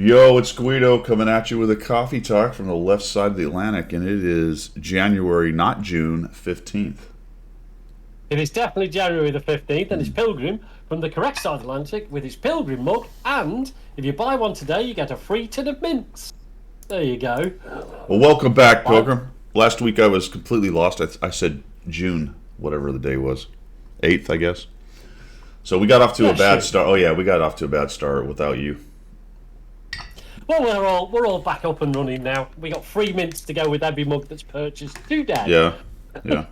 Yo, it's Guido coming at you with a coffee talk from the left side of the Atlantic, and it is January, not June 15th. It is definitely January the 15th, and it's Pilgrim from the correct side of the Atlantic with his Pilgrim mug. And if you buy one today, you get a free tin of mints. There you go. Well, welcome back, Pilgrim. Last week I was completely lost. I said June, whatever the day was. 8th, I guess. So we got off to a bad start. Oh, yeah, we got off to a bad start without you. Well, we're all back up and running now. We got free mints to go with every mug that's purchased today. Yeah.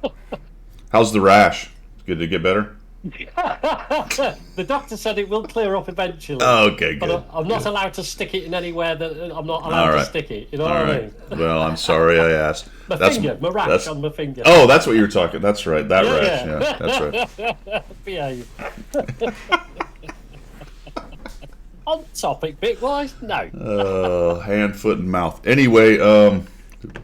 How's the rash? Did it get better? The doctor said it will clear up eventually. Oh, okay, good. But I'm not allowed to stick it in anywhere that I'm not allowed to stick it. You know what I mean? Well, I'm sorry I asked. My rash on my finger. Oh, that's what you were talking. That's right. That rash. Yeah, that's right. Behave. On topic, Bitwise? No. Hand, foot, and mouth. Anyway,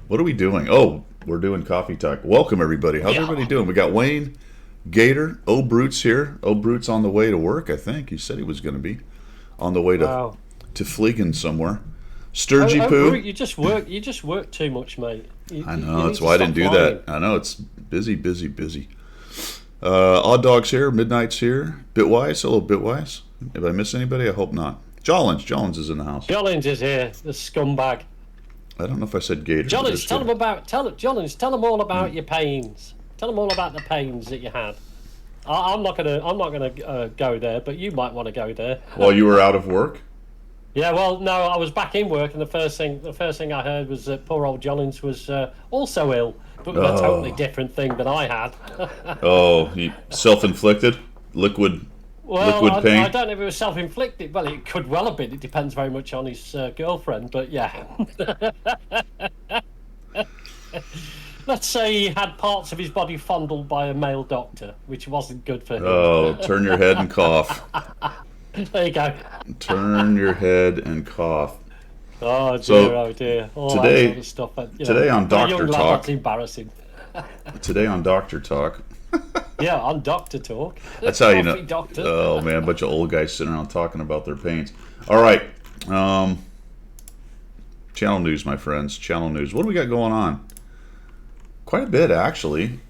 what are we doing? Oh, we're doing coffee talk. Welcome, everybody. How's everybody doing? We got Wayne, Gator, O'Brute's here. O'Brute's on the way to work, I think. He said he was going to be on the way to Fleegen somewhere. Sturgy Poo. You just work too much, mate. I know. That's why I didn't do that. I know. It's busy. Odd Dog's here. Midnight's here. Bitwise. Hello, Bitwise. If I miss anybody, I hope not. Jollins is in the house. Jollins is here, the scumbag. I don't know if I said Gator. Jollins, tell them all about your pains. Tell them all about the pains that you had. I'm not gonna go there, but you might want to go there. While you were out of work? Yeah, well, no, I was back in work, and the first thing I heard was that poor old Jollins was also ill, but with a totally different thing than I had. Oh, he self-inflicted liquid pain. I don't know if it was self-inflicted. Well, it could well have been. It depends very much on his girlfriend, but yeah. Let's say he had parts of his body fondled by a male doctor, which wasn't good for him. Oh, turn your head and cough. There you go. Turn your head and cough. Oh dear, so, dear. All today, that sort of stuff. Today on Doctor Talk. That's embarrassing. Today on Doctor Talk. Yeah, on Doctor Talk. That's how you know. Doctor. Oh man, a bunch of old guys sitting around talking about their pains. All right. Channel news, my friends. Channel news. What do we got going on? Quite a bit, actually.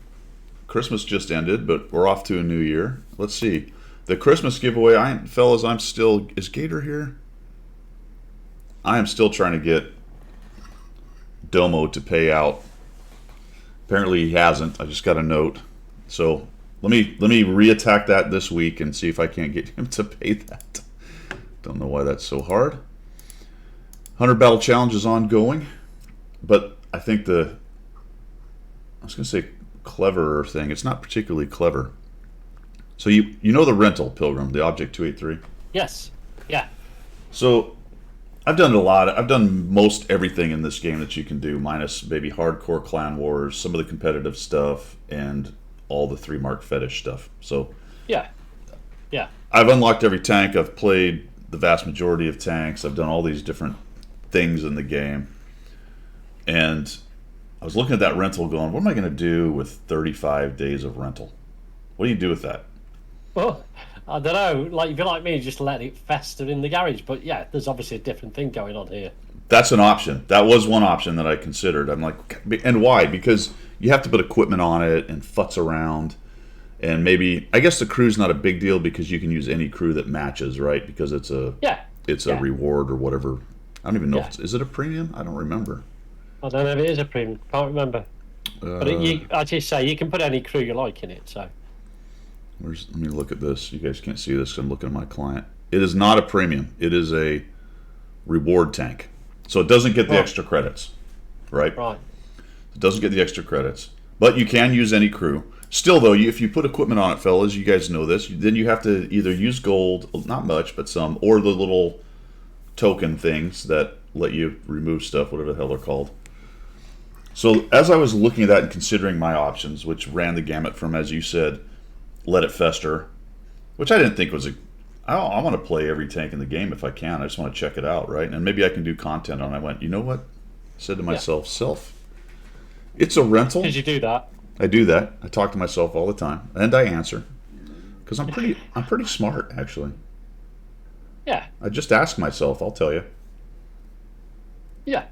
Christmas just ended, but we're off to a new year. Let's see. The Christmas giveaway, is Gator here? I am still trying to get Domo to pay out. Apparently he hasn't. I just got a note. So let me reattack that this week and see if I can't get him to pay that. Don't know why that's so hard. 100 Battle Challenge is ongoing, but I think I was going to say cleverer thing. It's not particularly clever. So you know the rental, Pilgrim, the Object 283? Yes. Yeah. So I've done a lot. I've done most everything in this game that you can do, minus maybe hardcore clan wars, some of the competitive stuff, and all the 3 mark fetish stuff. So yeah. I've unlocked every tank. I've played the vast majority of tanks. I've done all these different things in the game. And I was looking at that rental going, what am I going to do with 35 days of rental? What do you do with that? Well, I don't know. Like, if you're like me, just let it fester in the garage. But yeah, there's obviously a different thing going on here. That's an option. That was one option that I considered. I'm like, and why? Because you have to put equipment on it and futz around. And maybe, I guess the crew's not a big deal because you can use any crew that matches, right? Because it's a reward or whatever. I don't even know. Is it a premium? I don't remember. I don't know if it is a premium. Can't remember. But I just say you can put any crew you like in it. So. Let me look at this. You guys can't see this because I'm looking at my client. It is not a premium. It is a reward tank. So it doesn't get the extra credits, right? Right. It doesn't get the extra credits. But you can use any crew. Still, though, if you put equipment on it, fellas, you guys know this, then you have to either use gold, not much, but some, or the little token things that let you remove stuff, whatever the hell they're called. So as I was looking at that and considering my options, which ran the gamut from, as you said, let it fester, which I didn't think was I want to play every tank in the game if I can. I just want to check it out, right? And maybe I can do content on it. I went, you know what? I said to myself, it's a rental. Did you do that? I do that. I talk to myself all the time, and I answer because I'm pretty smart, actually. Yeah. I just ask myself. I'll tell you. Yeah.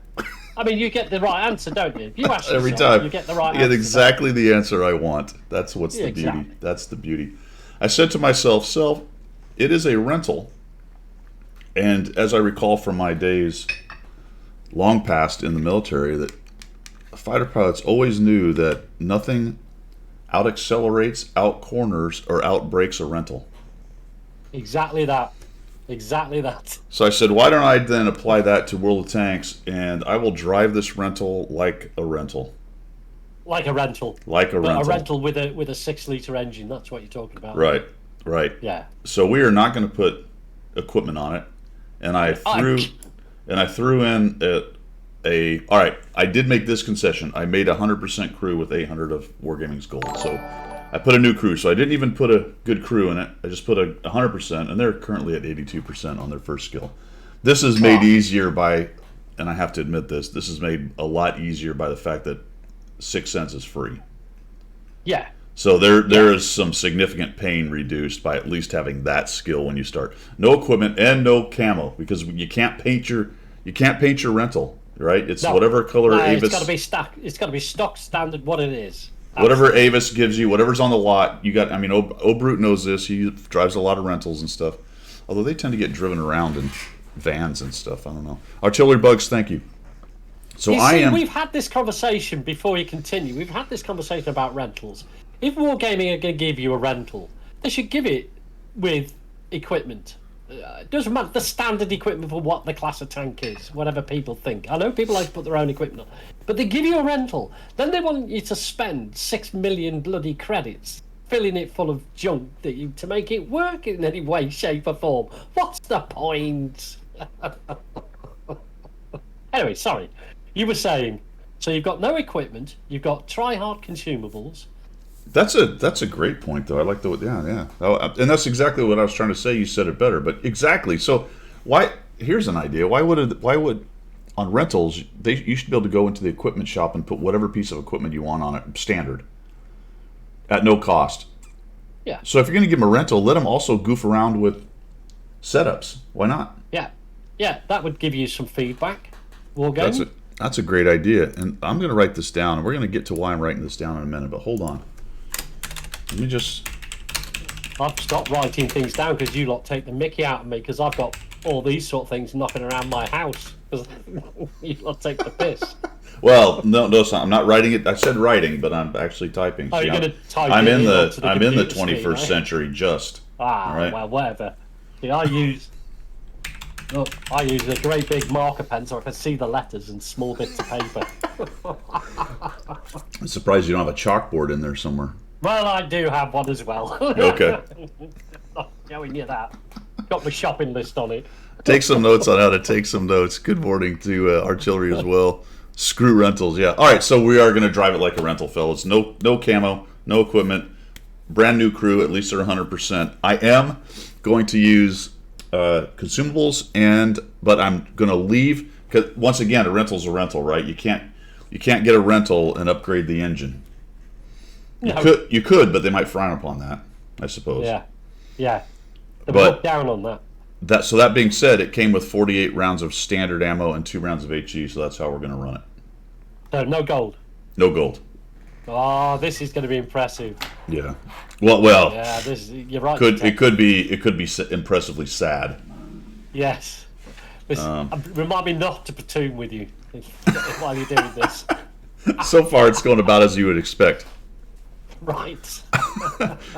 I mean, you get the right answer, don't you? If you ask Every yourself, time. you get the right I get answer. exactly the answer I want. That's what's Yeah, the beauty. exactly. That's the beauty. I said to myself, "Self, it is a rental." And as I recall from my days long past in the military, that fighter pilots always knew that nothing out accelerates, out corners, or out brakes a rental. Exactly that. Exactly that. So I said, why don't I then apply that to World of Tanks, and I will drive this rental like a rental. Like a rental. Like a But rental. a rental with a 6-litre engine. That's what you're talking about. Right, right. Yeah. So we are not going to put equipment on it, and I threw in all right. I did make this concession. I made 100% crew with 800 of Wargaming's gold. So I put a new crew. So I didn't even put a good crew in it. I just put a 100%, and they're currently at 82% on their first skill. This is made easier by, and I have to admit this is made a lot easier by the fact that 6 cents is free. Yeah. So there is some significant pain reduced by at least having that skill when you start. No equipment and no camo, because you can't paint your rental, right? It's No. whatever color Avis. It's got to be stock. It's got to be stock standard. What it is. Whatever Avis gives you, whatever's on the lot, you got. I mean, O'Brute knows this. He drives a lot of rentals and stuff. Although they tend to get driven around in vans and stuff. I don't know. Artillery Bugs, thank you. So You see, I am. we've had this conversation before you continue. We've had this conversation about rentals. If Wargaming are going to give you a rental, they should give it with equipment. It doesn't matter the standard equipment for what the class of tank is, whatever people think. I know people like to put their own equipment on, but they give you a rental. Then they want you to spend 6 million bloody credits filling it full of junk to make it work in any way, shape, or form. What's the point? Anyway, sorry. You were saying, so you've got no equipment, you've got try-hard consumables. That's a great point, though. I like the yeah. Oh, and that's exactly what I was trying to say. You said it better, but exactly. So why? Here's an idea. Why would on rentals you should be able to go into the equipment shop and put whatever piece of equipment you want on it, standard, at no cost. Yeah. So if you're going to give them a rental, let them also goof around with setups. Why not? Yeah, that would give you some feedback. Wargaming. That's a great idea, and I'm going to write this down, and we're going to get to why I'm writing this down in a minute. But hold on. Let me just. I've stopped writing things down because you lot take the mickey out of me because I've got all these sort of things knocking around my house because you lot take the piss. Well, no, I'm not writing it. I said writing, but I'm actually typing. Oh, See, you're going to type I'm it in onto the I'm in the computer screen, 21st right? century. Just Ah, right? well, whatever. See, I use a great big marker pen so I can see the letters and small bits of paper. I'm surprised you don't have a chalkboard in there somewhere. Well, I do have one as well. Okay. Not showing you that. Got my shopping list on it. Take some notes on how to take some notes. Good morning to artillery as well. Screw rentals, yeah. All right, so we are going to drive it like a rental, fellas. No camo, no equipment, brand new crew. At least they're 100%. I am going to use consumables, but I'm going to leave because once again, a rental's a rental, right? You can't get a rental and upgrade the engine. You could, but they might frown upon that, I suppose. Yeah. They But- look down on that. So that being said, it came with 48 rounds of standard ammo and 2 rounds of HE, so that's how we're going to run it. So no gold. No gold. Oh, this is going to be impressive. Yeah. Well. Yeah, you're right. It could be impressively sad. Yes. Remind me not to platoon with you while you're doing this. So far, it's going about as you would expect. Right.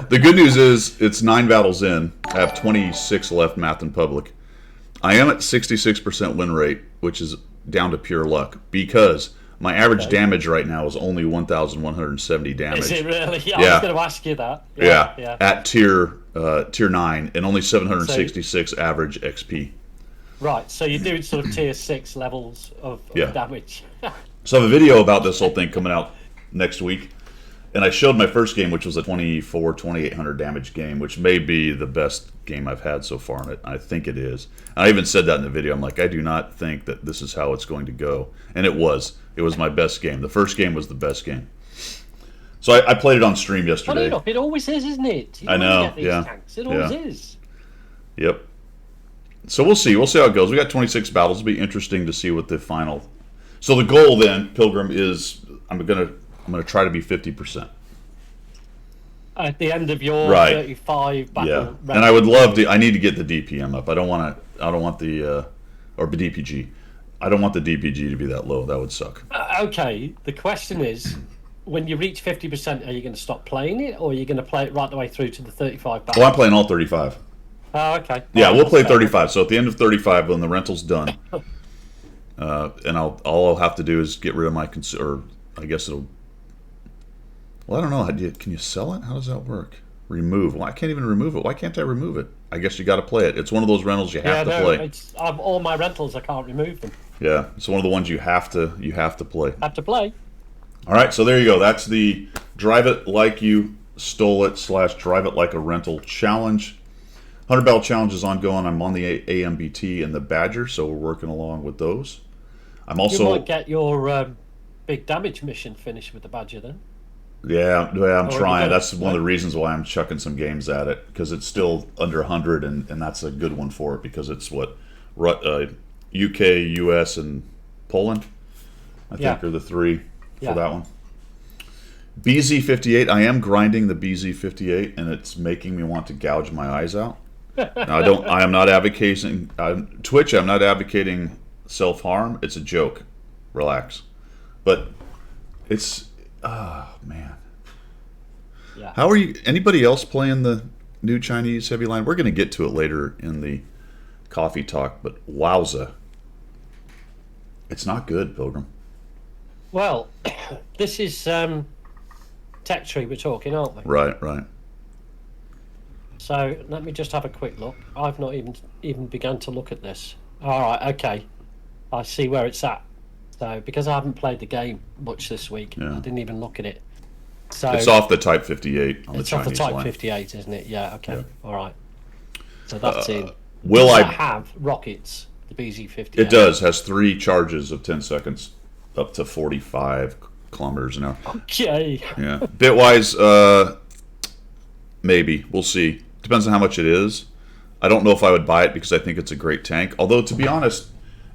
The good news is it's 9 battles in. I have 26 left, math and public. I am at 66% win rate, which is down to pure luck because my average damage right now is only 1,170 damage. Is it really? Yeah, I Yeah. was going to ask you that. Yeah. At tier 9 and only 766 average XP. Right, so you're doing sort of tier 6 levels of Yeah. damage. So I have a video about this whole thing coming out next week. And I showed my first game, which was a 2,800 damage game, which may be the best game I've had so far in it. I think it is. And I even said that in the video. I'm like, I do not think that this is how it's going to go. And it was. It was my best game. The first game was the best game. So I played it on stream Funny yesterday. enough, it always is, isn't it? You I know, Get these yeah. tanks. It always is. Yep. So we'll see. We'll see how it goes. We got 26 battles. It'll be interesting to see what the final. So the goal then, Pilgrim, is I'm gonna try to be 50%. At the end of your Right. 35 battle. Yeah, record. and I would love to. I need to get the DPM up. I don't want the or the DPG. I don't want the DPG to be that low. That would suck. Okay, the question is, when you reach 50%, are you going to stop playing it, or are you going to play it right the way through to the 35 battle? Well, I'm playing all 35. Oh, okay. Yeah, Oh, we'll play that's fair. 35. So at the end of 35, when the rental's done, and all I'll have to do is get rid of my or I guess it'll. Well, I don't know. Can you sell it? How does that work? Remove. Well, I can't even remove it. Why can't I remove it? I guess you got to play it. It's one of those rentals you have to play. All my rentals, I can't remove them. Yeah, it's one of the ones you have to play. I have to play. All right, so there you go. That's the Drive It Like You Stole It / Drive It Like a Rental Challenge. 100 Battle Challenge is ongoing. I'm on the AMBT and the Badger, so we're working along with those. I'm also. You might get your big damage mission finished with the Badger then. Yeah, I'm trying. good. That's one of the reasons why I'm chucking some games at it, because it's still under 100, and that's a good one for it, because it's what UK, US, and Poland, I think, are the three for that one. BZ58, I am grinding the BZ58, and it's making me want to gouge my eyes out. Now, I am not advocating Twitch. I'm not advocating self-harm. It's a joke. Relax. But it's man. Yeah. How are you? Anybody else playing the new Chinese heavy line? We're going to get to it later in the coffee talk, but wowza, it's not good, Pilgrim. Well, this is Tech Tree we're talking, aren't we? Right. So let me just have a quick look. I've not even begun to look at this. All right, okay. I see where it's at. So because I haven't played the game much this week, I didn't even look at it. So It's off the Type 58 on the it's off Chinese the Type line. 58, isn't it? Yeah. Okay. All right. So that's in. Will Does I? that have rockets? The BZ-58. It does. Has 3 charges of 10 seconds, up to 45 kilometers an hour. Okay. Yeah. Bitwise, maybe. We'll see. Depends on how much it is. I don't know if I would buy it because I think it's a great tank. Although, to be honest,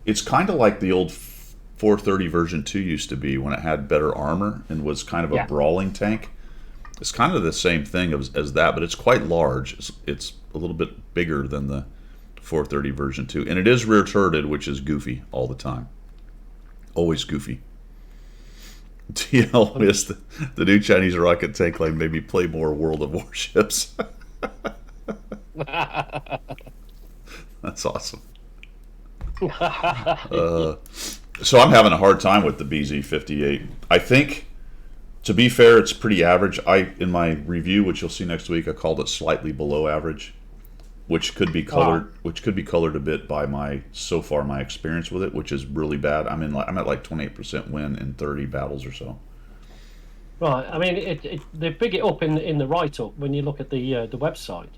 it's kind of like the old 430 version 2 used to be, when it had better armor and was kind of a brawling tank. It's kind of the same thing as that, but it's quite large. It's a little bit bigger than the 430 version 2. And it is rear turreted, which is goofy all the time. Always goofy. TL is the new Chinese rocket tank line made me play more World of Warships. That's awesome. So I'm having a hard time with the BZ-58. I think, to be fair, it's pretty average. In my review, which you'll see next week, I called it slightly below average, which could be colored, a bit by my experience with it, which is really bad. I'm at like 28% win in 30 battles or so. Right. I mean, they big it up in the write-up when you look at the website.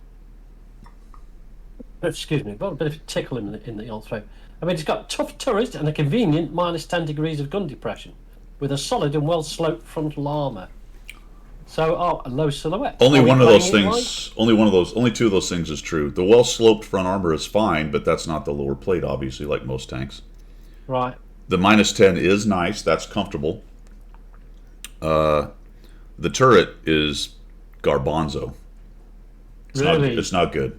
Excuse me, got a bit of a tickle in the old throat. I mean, it's got tough turret and a convenient -10 degrees of gun depression, with a solid and well-sloped frontal armor. So, a low silhouette. Only Are we one of those playing it things. Only 2 of those things is true. The well-sloped front armor is fine, but that's not the lower plate, obviously, like most tanks. Right. The -10 is nice. That's comfortable. The turret is garbanzo. Really? It's not good.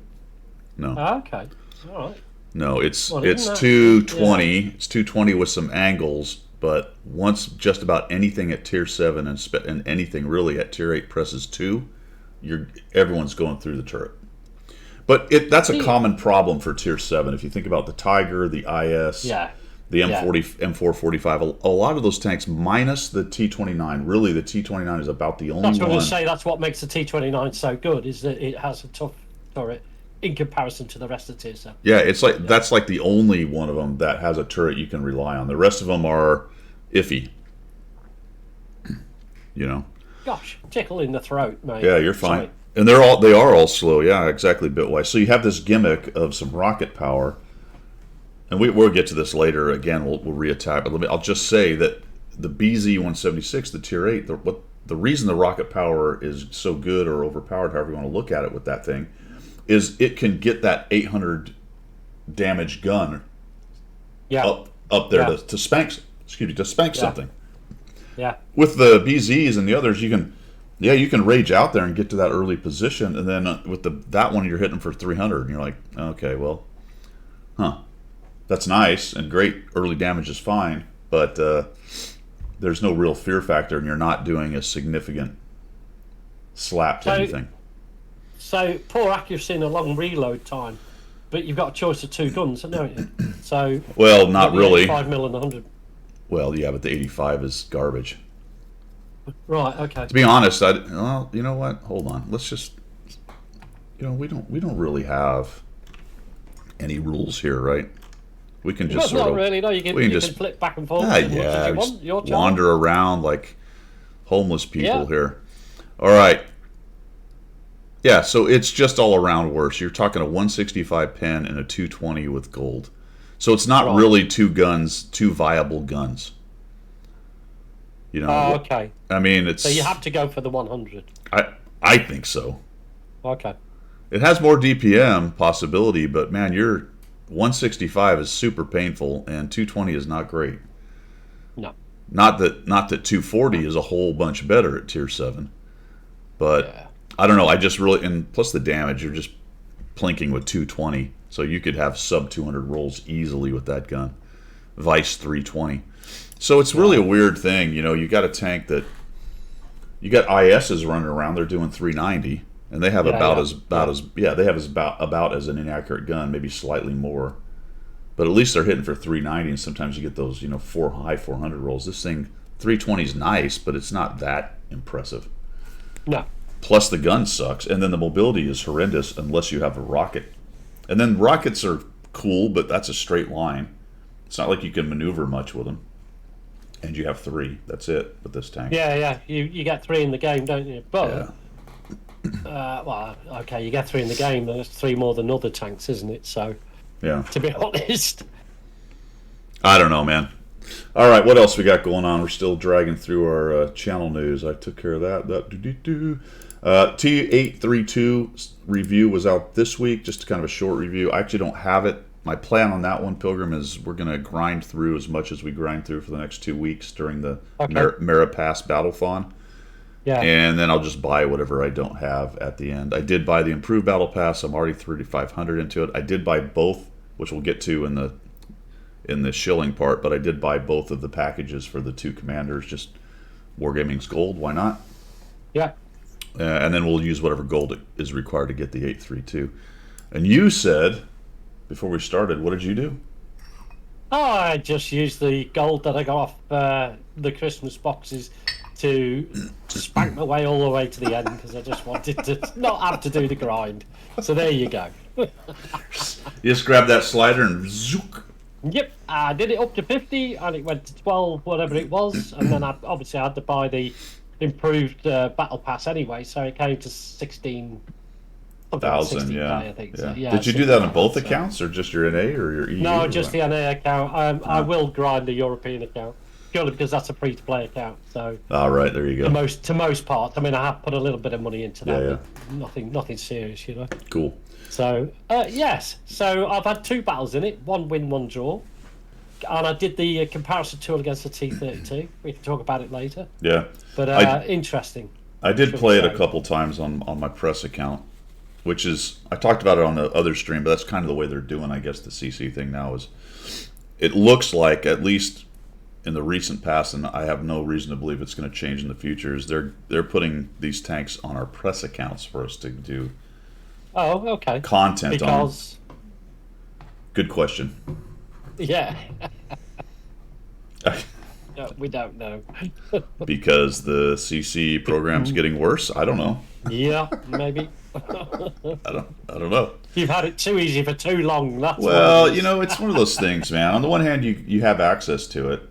No. Okay. All right. No, it's Well, isn't that- 220. Yeah. It's 220 with some angles, but once just about anything at tier 7 and anything really at tier 8 presses 2, everyone's going through the turret. But that's a common problem for tier 7. If you think about the Tiger, the IS, the M445, a lot of those tanks minus the T29. Really, the T29 is about the only one. That's what I was going to say. That's what makes the T29 so good, is that it has a tough turret in comparison to the rest of tier 7. Yeah, it's like that's like the only one of them that has a turret you can rely on. The rest of them are iffy. You know. Gosh, tickle in the throat, mate. Yeah, you're fine. Sorry. And they are all slow. Yeah, exactly. Bitwise. So you have this gimmick of some rocket power, and we'll get to this later. Again, we'll reattack. But I'll just say that the BZ-176, the tier 8, the reason the rocket power is so good or overpowered, however you want to look at it, with that thing, is it can get that 800 damage gun Yeah. up there Yeah. to spank. Excuse me, to spank something. Yeah. With the BZs and the others, you can rage out there and get to that early position, and then with that one you're hitting for 300, and you're like, okay, well, that's nice and great. Early damage is fine, but there's no real fear factor, and you're not doing a significant slap to anything. So poor accuracy and a long reload time, but you've got a choice of two guns, haven't you? So Well, not really. 5 mil and 100. Well, yeah, but the 85 is garbage. Right. Okay. To be honest, well, you know what? Hold on. Let's just, we don't really have any rules here, right? We can just Well, sort not of, really. No, you can just flip back and forth. yeah, You just want your job. wander around like homeless people Yeah. here. All right. Yeah, so it's just all around worse. You're talking a 165 pen and a 220 with gold. So it's not Right. really two viable guns. Oh, okay. I mean, it's. So you have to go for the 100. I think so. Okay. It has more DPM possibility, but man, your 165 is super painful, and 220 is not great. No. Not that 240 is a whole bunch better at tier 7, but Yeah. I don't know. I just really, and plus the damage, you're just plinking with 220, so you could have sub 200 rolls easily with that gun. Vice 320. So it's really a weird thing, you got a tank that you got ISs running around. They're doing 390, and they have they have about as an inaccurate gun, maybe slightly more, but at least they're hitting for 390. And sometimes you get those high 400 rolls. This thing 320 is nice, but it's not that impressive. No. Plus the gun sucks, and then the mobility is horrendous unless you have a rocket. And then rockets are cool, but that's a straight line. It's not like you can maneuver much with them. And you have 3. That's it with this tank. Yeah. You get 3 in the game, don't you? But Yeah. well, okay, you get 3 in the game. That's 3 more than other tanks, isn't it? So, Yeah. to be honest, I don't know, man. All right, what else we got going on? We're still dragging through our channel news. I took care of that. T832 review was out this week. Just kind of a short review. I actually don't have it. My plan on that one, Pilgrim, is we're going to grind through as much as we grind through for the next 2 weeks during the Maripass Battlethon. yeah. And then I'll just buy whatever I don't have at the end. I did buy the improved Battle Pass. I'm already 3,500 into it. I did buy both, which we'll get to in the shilling part, but I did buy both of the packages for the 2 commanders. Just Wargaming's gold, why not? Yeah. And then we'll use whatever gold is required to get the 832. And you said, before we started, what did you do? Oh, I just used the gold that I got off the Christmas boxes to spank my way all the way to the end because I just wanted to not have to do the grind. So there you go. You just grab that slider and zook. Yep, I did it up to 50 and it went to 12, whatever it was, and then I had to buy the improved Battle Pass anyway, so it came to 16. 1,000, yeah. I think. Yeah. So, yeah. Did you do that on both so. accounts, or just your NA or your EU? No, just the NA account. I will grind the European account purely because that's a free-to-play account. So. All right, there you go. To most part, I mean, I have put a little bit of money into that, Yeah. but nothing serious, Cool. So yes, so I've had 2 battles in it, 1 win, 1 draw, and I did the comparison tool against the T32. We can talk about it later. Yeah. But interesting. I did play it a say. couple times on my press account, which is, I talked about it on the other stream, but that's kind of the way they're doing, I guess, the CC thing now is, it looks like, at least in the recent past, and I have no reason to believe it's going to change in the future, is they're putting these tanks on our press accounts for us to do Oh, okay. content on. Because Good question. yeah, no, we don't know. Because the CC program's getting worse? I don't know. Yeah, maybe. I don't know. You've had it too easy for too long. That's Well, what it is. it's one of those things, man. On the one hand, you have access to it,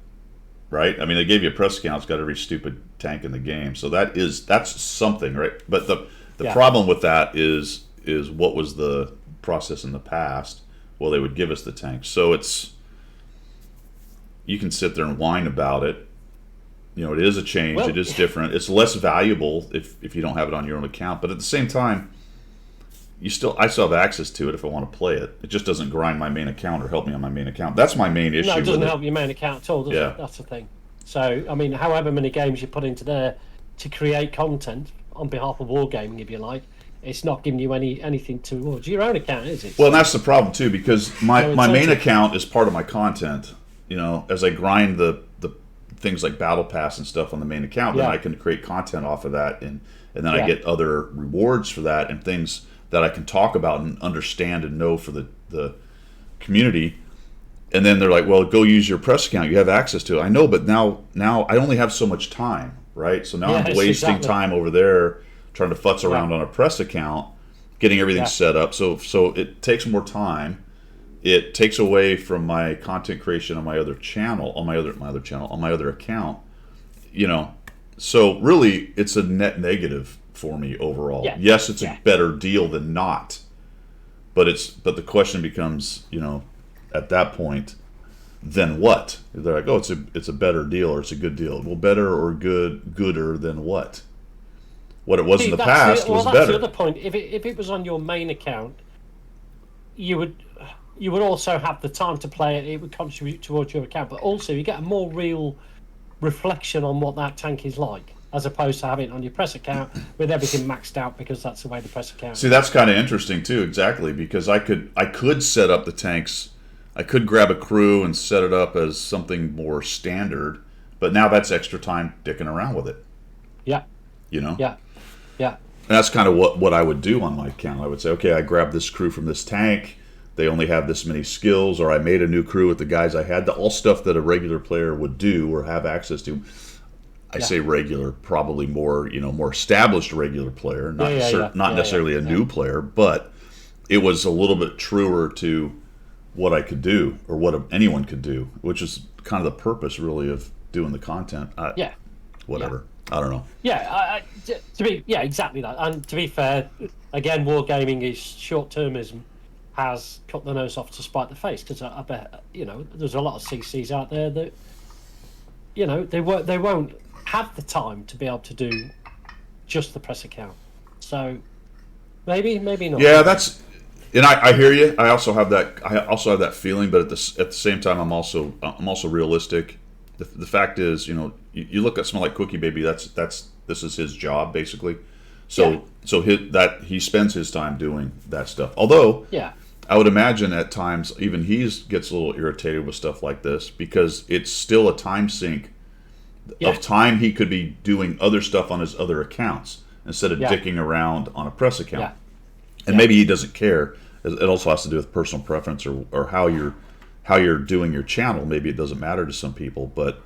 right? I mean, they gave you a press account. It's got every stupid tank in the game, so that's something, right? But the Yeah. problem with that is what was the process in the past? Well, they would give us the tanks, so you can sit there and whine about it. It is a change. Well, it is different. It's less valuable if you don't have it on your own account. But at the same time, I still have access to it if I want to play it. It just doesn't grind my main account or help me on my main account. That's my main issue. No, it doesn't with help your main account at all, does it? That's the thing. So, I mean, however many games you put into there to create content on behalf of Wargaming, if you like, it's not giving you anything towards your own account, is it? Well, and that's the problem too, because my main account is part of my content. You know, as I grind the things like Battle Pass and stuff on the main account, then I can create content off of that, and then I get other rewards for that and things that I can talk about and understand and know for the community. And then they're like, well, go use your press account. You have access to it. I know, but now I only have so much time, right? So now I'm wasting time over there trying to futz around on a press account, getting everything set up. So it takes more time. It takes away from my content creation on my other channel, on my other account. You know, so really, it's a net negative for me overall. Yeah. Yes, it's a better deal than not, but the question becomes, you know, at that point, then what? They're like, oh, it's a better deal or it's a good deal. Well, better or gooder than what? What it was in the past was better. Well, that's the other point. If it was on your main account, you would also have the time to play it. It would contribute towards your account, but also you get a more real reflection on what that tank is like, as opposed to having it on your press account with everything maxed out, because that's the way the press account. See, that's kind of interesting too, exactly, because I could set up the tanks. I could grab a crew and set it up as something more standard, but now that's extra time dicking around with it. Yeah. You know. Yeah. Yeah. And that's kind of what I would do on my account. I would say, okay, I grabbed this crew from this tank. They only have this many skills, or I made a new crew with the guys I had. All stuff that a regular player would do or have access to. I say regular, probably more established regular player, not necessarily a new player, but it was a little bit truer to what I could do or what anyone could do, which is kind of the purpose really of doing the content. Whatever. I don't know. Exactly that. And to be fair, again, wargaming is short-termism has cut the nose off to spite the face, because I bet, you know, there's a lot of CCs out there that, you know, they won't have the time to be able to do just the press account. So maybe not. Yeah, and I hear you. I also have that feeling, but at the same time, I'm also realistic. The fact is, you know, you look at someone like Cookie Baby. This is his job basically. So he spends his time doing that stuff. Although I would imagine at times even he gets a little irritated with stuff like this, because it's still a time sink of time he could be doing other stuff on his other accounts instead of dicking around on a press account. And maybe he doesn't care. It also has to do with personal preference or how you're doing your channel. Maybe it doesn't matter to some people, but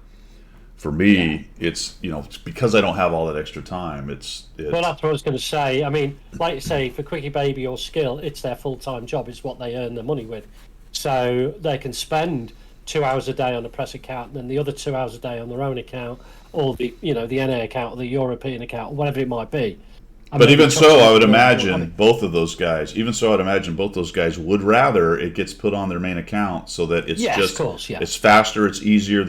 for me, it's, you know, because I don't have all that extra time. It's well, that's what I was going to say. I mean, like you say, for Quickie Baby or Skill, it's their full-time job. It's what they earn their money with, so they can spend 2 hours a day on a press account, and then the other 2 hours a day on their own account, or the NA account, or the European account, or whatever it might be. But even so, I would imagine both of those guys. Would rather it gets put on their main account so that it's it's faster, it's easier.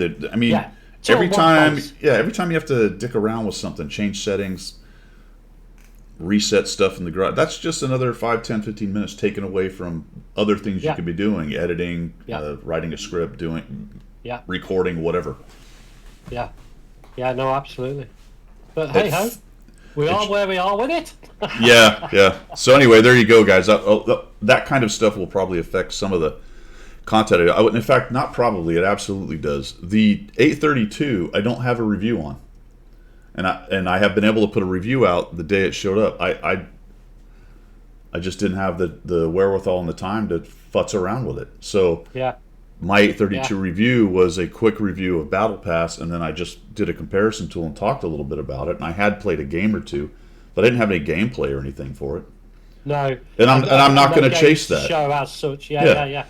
Every time you have to dick around with something, change settings, reset stuff in the garage, that's just another 5, 10, 15 minutes taken away from other things you could be doing, editing, writing a script, recording, whatever. Yeah, no, absolutely. But hey ho. We are where we are with it. yeah. So anyway, there you go, guys. That kind of stuff will probably affect some of the content. In fact, not probably. It absolutely does. The 832, I don't have a review on, and I have been able to put a review out the day it showed up. I just didn't have the wherewithal and the time to futz around with it. So my 832 review was a quick review of Battle Pass, and then I just did a comparison tool and talked a little bit about it. And I had played a game or two, but I didn't have any gameplay or anything for it. No, and I'm not going to chase that show as such. Yeah.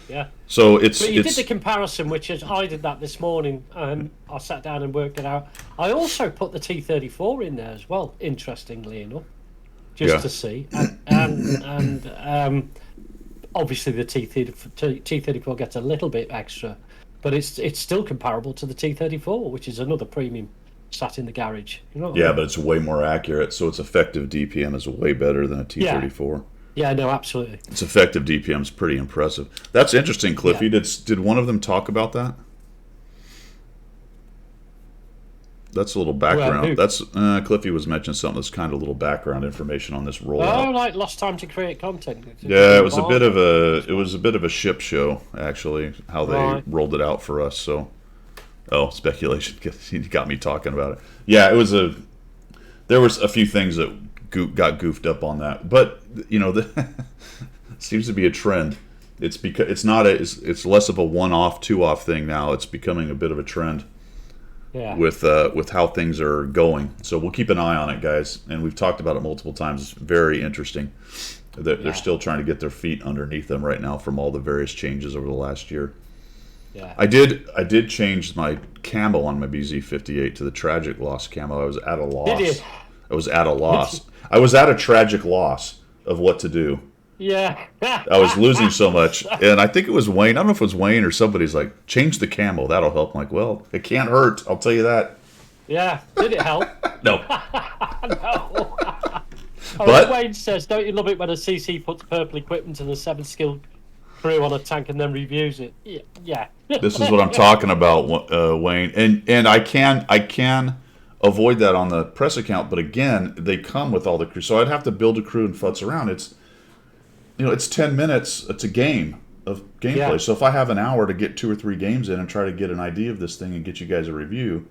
So But you did the comparison, which is I did that this morning, and I sat down and worked it out. I also put the T34 in there as well, interestingly enough, just to see, and obviously the T34 gets a little bit extra, but it's still comparable to the T34, which is another premium sat in the garage. You know what I mean? But it's way more accurate, so its effective DPM is way better than a T34. Yeah, no, absolutely. Its effective DPM is pretty impressive. That's interesting, Cliffy. Yeah. Did one of them talk about that? That's a little Well, background. who? That's Cliffy was mentioning something that's kind of a little background information on this Oh, rollout. like lost time to create content. Yeah, it was a bit of a ship show actually how they Right. rolled it out for us. So, oh, speculation. You got me talking about it. Yeah, it was a. There was a few things that got goofed up on that, but you know, seems to be a trend. It's because it's not a. It's less of a one-off, two-off thing now. It's becoming a bit of a trend Yeah. with how things are going. So we'll keep an eye on it, guys. And we've talked about it multiple times. It's very interesting. They're Yeah. still trying to get their feet underneath them right now from all the various changes over the last year. Yeah. I did change my camo on my BZ58 to the tragic loss camo. I was at a loss. Did you? I was at a loss. I was at a tragic loss of what to do. Yeah. I was losing so much, and I think it was Wayne. I don't know if it was Wayne or somebody's like, change the camo. That'll help. I'm like, well, it can't hurt. I'll tell you that. Yeah. Did it help? No. No. But- Wayne says, don't you love it when a CC puts purple equipment and a 7-skill crew on a tank and then reviews it? Yeah. Yeah. This is what I'm talking about, Wayne. And I can avoid that on the press account, but again, they come with all the crew. So I'd have to build a crew and futz around. It's 10 minutes. It's a game of gameplay. Yeah. So if I have an hour to get 2 or 3 games in and try to get an idea of this thing and get you guys a review,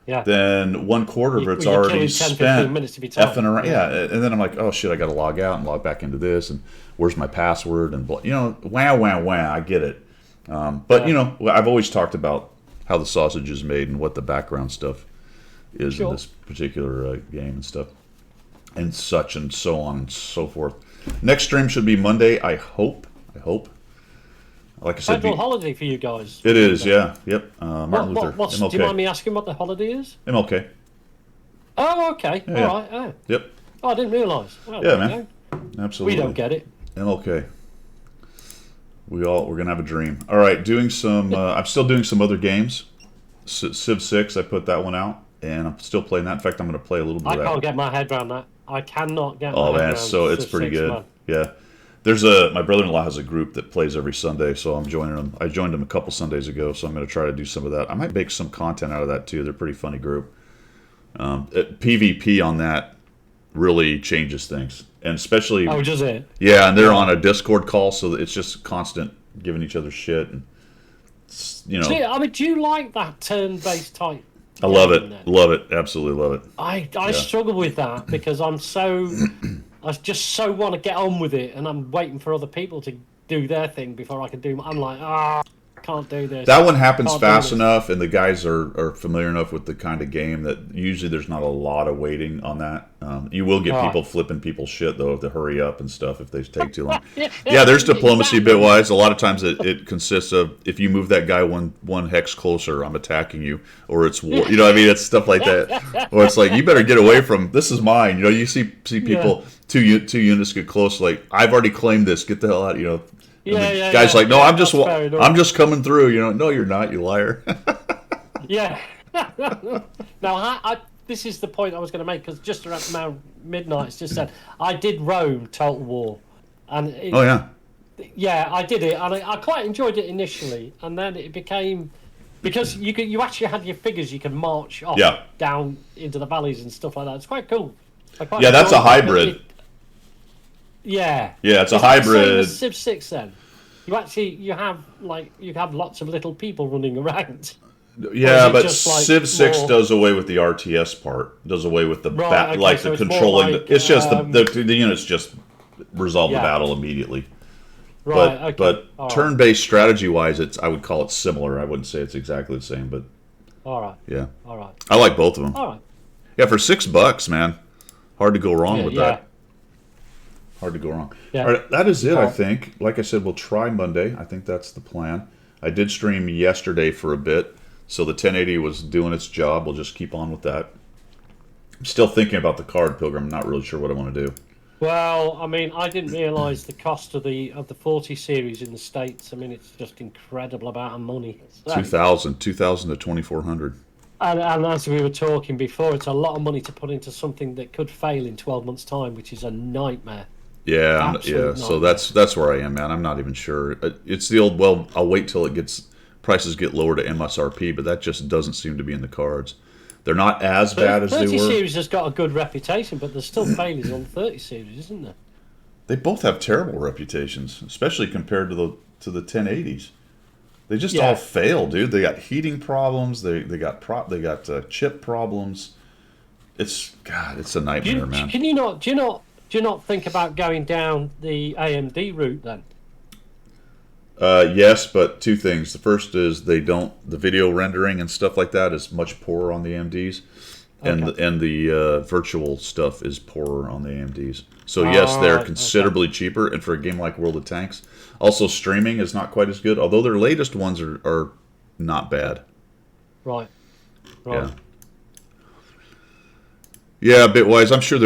Yeah. then 1/4 of it's You're already killing 10, 15 spent minutes to be time. effing around. Yeah, and then I'm like, oh shit, I got to log out and log back into this, and where's my password, and wah. I get it, but Yeah. I've always talked about how the sausage is made and what the background stuff is in Sure. this particular game and stuff, and such and so on and so forth. Next stream should be Monday. I hope. Like I said, Federal holiday for you guys. it is. Yeah. Yep. Martin Luther. Do you mind me asking what the holiday is? MLK. Oh, okay. Yeah. All right. Oh. Yep. Oh, I didn't realise. Well, Yeah, there you man. go. Absolutely. We don't get it. MLK. We're gonna have a dream. All right, doing some. I'm still doing some other games. Civ 6. I put that one out, and I'm still playing that. In fact, I'm gonna play a little bit I of that. can't get my head around that. I cannot get my Oh head man, around so it's Civ pretty 6, good. man. Yeah, my brother-in-law has a group that plays every Sunday, so I'm joining them. I joined them a couple Sundays ago, so I'm gonna try to do some of that. I might make some content out of that too. They're a pretty funny group. PvP on that really changes things, and especially Oh, does it? yeah, and they're on a Discord call, so it's just constant giving each other shit, and See, I mean, do you like that turn-based type? I love game it, then? love it, absolutely love it. I struggle with that because I just so want to get on with it, and I'm waiting for other people to do their thing before I can do. I'm like, can't do this. That one happens Can't do fast this. enough, and the guys are familiar enough with the kind of game that usually there's not a lot of waiting on that. You will get Right. people flipping people's shit though if they hurry up and stuff if they take too long. Yeah, Yeah, there's diplomacy exactly. bitwise. A lot of times it consists of if you move that guy one hex closer, I'm attacking you, or it's war. You know what I mean? It's stuff like that, or it's like you better get away from this is mine. You know, you see people two units get close, like I've already claimed this. Get the hell out. You know. And the guy's like, no, I'm that's fair enough. I'm just coming through. You know, no, you're not, you liar. Yeah. Now, this is the point I was going to make because just around midnight, it's just said I did Rome Total War, and Oh yeah, yeah, I did it, and I quite enjoyed it initially, and then it became because you actually had your figures you can march off Yeah. down into the valleys and stuff like that. It's quite cool. I quite Yeah, that's a enjoyed it, but hybrid. yeah. yeah, it's a Is that the same hybrid. as Civ 6 then? You have lots of little people running around. Yeah, Or is it but just, like, Civ 6 more- does away with the RTS part. Does away with the Right, okay, like so the it's more controlling. like, it's just the units just resolve the Yeah. battle immediately. Right. But okay. but All right. turn-based strategy wise, I would call it similar. I wouldn't say it's exactly the same, but All right. yeah, All right. I like both of them. All right. Yeah, for $6, man, hard to go wrong Yeah, with yeah. that. Hard to go wrong. Yeah. All right, that is it, I Well- think. Like I said, we'll try Monday. I think that's the plan. I did stream yesterday for a bit, so the 1080 was doing its job. We'll just keep on with that. I'm still thinking about the card, Pilgrim. I'm not really sure what I want to do. Well, I mean, I didn't realise the cost of the 40 series in the States. I mean, it's just incredible amount of money. So- 2,000 to 2,400. and as we were talking before, it's a lot of money to put into something that could fail in 12 months' time, which is a nightmare. Yeah, Absolute So nightmare. that's where I am, man. I'm not even sure. It's the old. Well, I'll wait till prices get lower to MSRP, but that just doesn't seem to be in the cards. They're not as bad as they 30 were. series has got a good reputation, but there's still failures on 30 series, isn't there? They both have terrible reputations, especially compared to the 1080s. They just Yeah. all fail, dude. They got heating problems. They got chip problems. It's a nightmare, man. Can you not? Do you not think about going down the AMD route then? Yes, but two things. The first is the video rendering and stuff like that is much poorer on the AMDs, and Okay. the virtual stuff is poorer on the AMDs. So yes, they're Right, considerably cheaper, and for a game like World of Tanks, also streaming is not quite as good. Although their latest ones are not bad. Right. Yeah. Yeah, Bitwise. I'm sure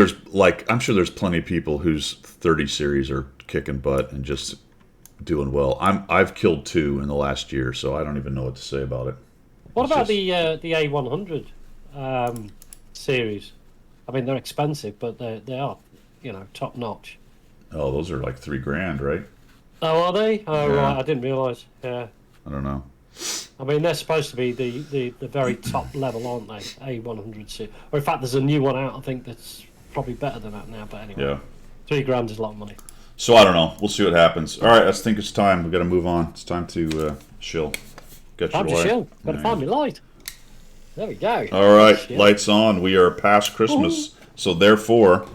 there's plenty of people whose 30 series are kicking butt and just doing well. I've killed 2 in the last year, so I don't even know what to say about it. What It's about just- the A100 series? I mean, they're expensive, but they are, top notch. Oh, those are like $3,000, right? Oh, are they? Oh, Yeah. right. I didn't realise. Yeah. I don't know. I mean, they're supposed to be the very top level, aren't they? A100 series. Or in fact, there's a new one out. I think that's probably better than that now. But anyway, Yeah. £3,000 is a lot of money. So I don't know. We'll see what happens. All right, I think it's time. We got to move on. It's time to chill. Get Time to your light. chill. Got to find me light. There we go. All right, Chill. lights on. We are past Christmas, so therefore,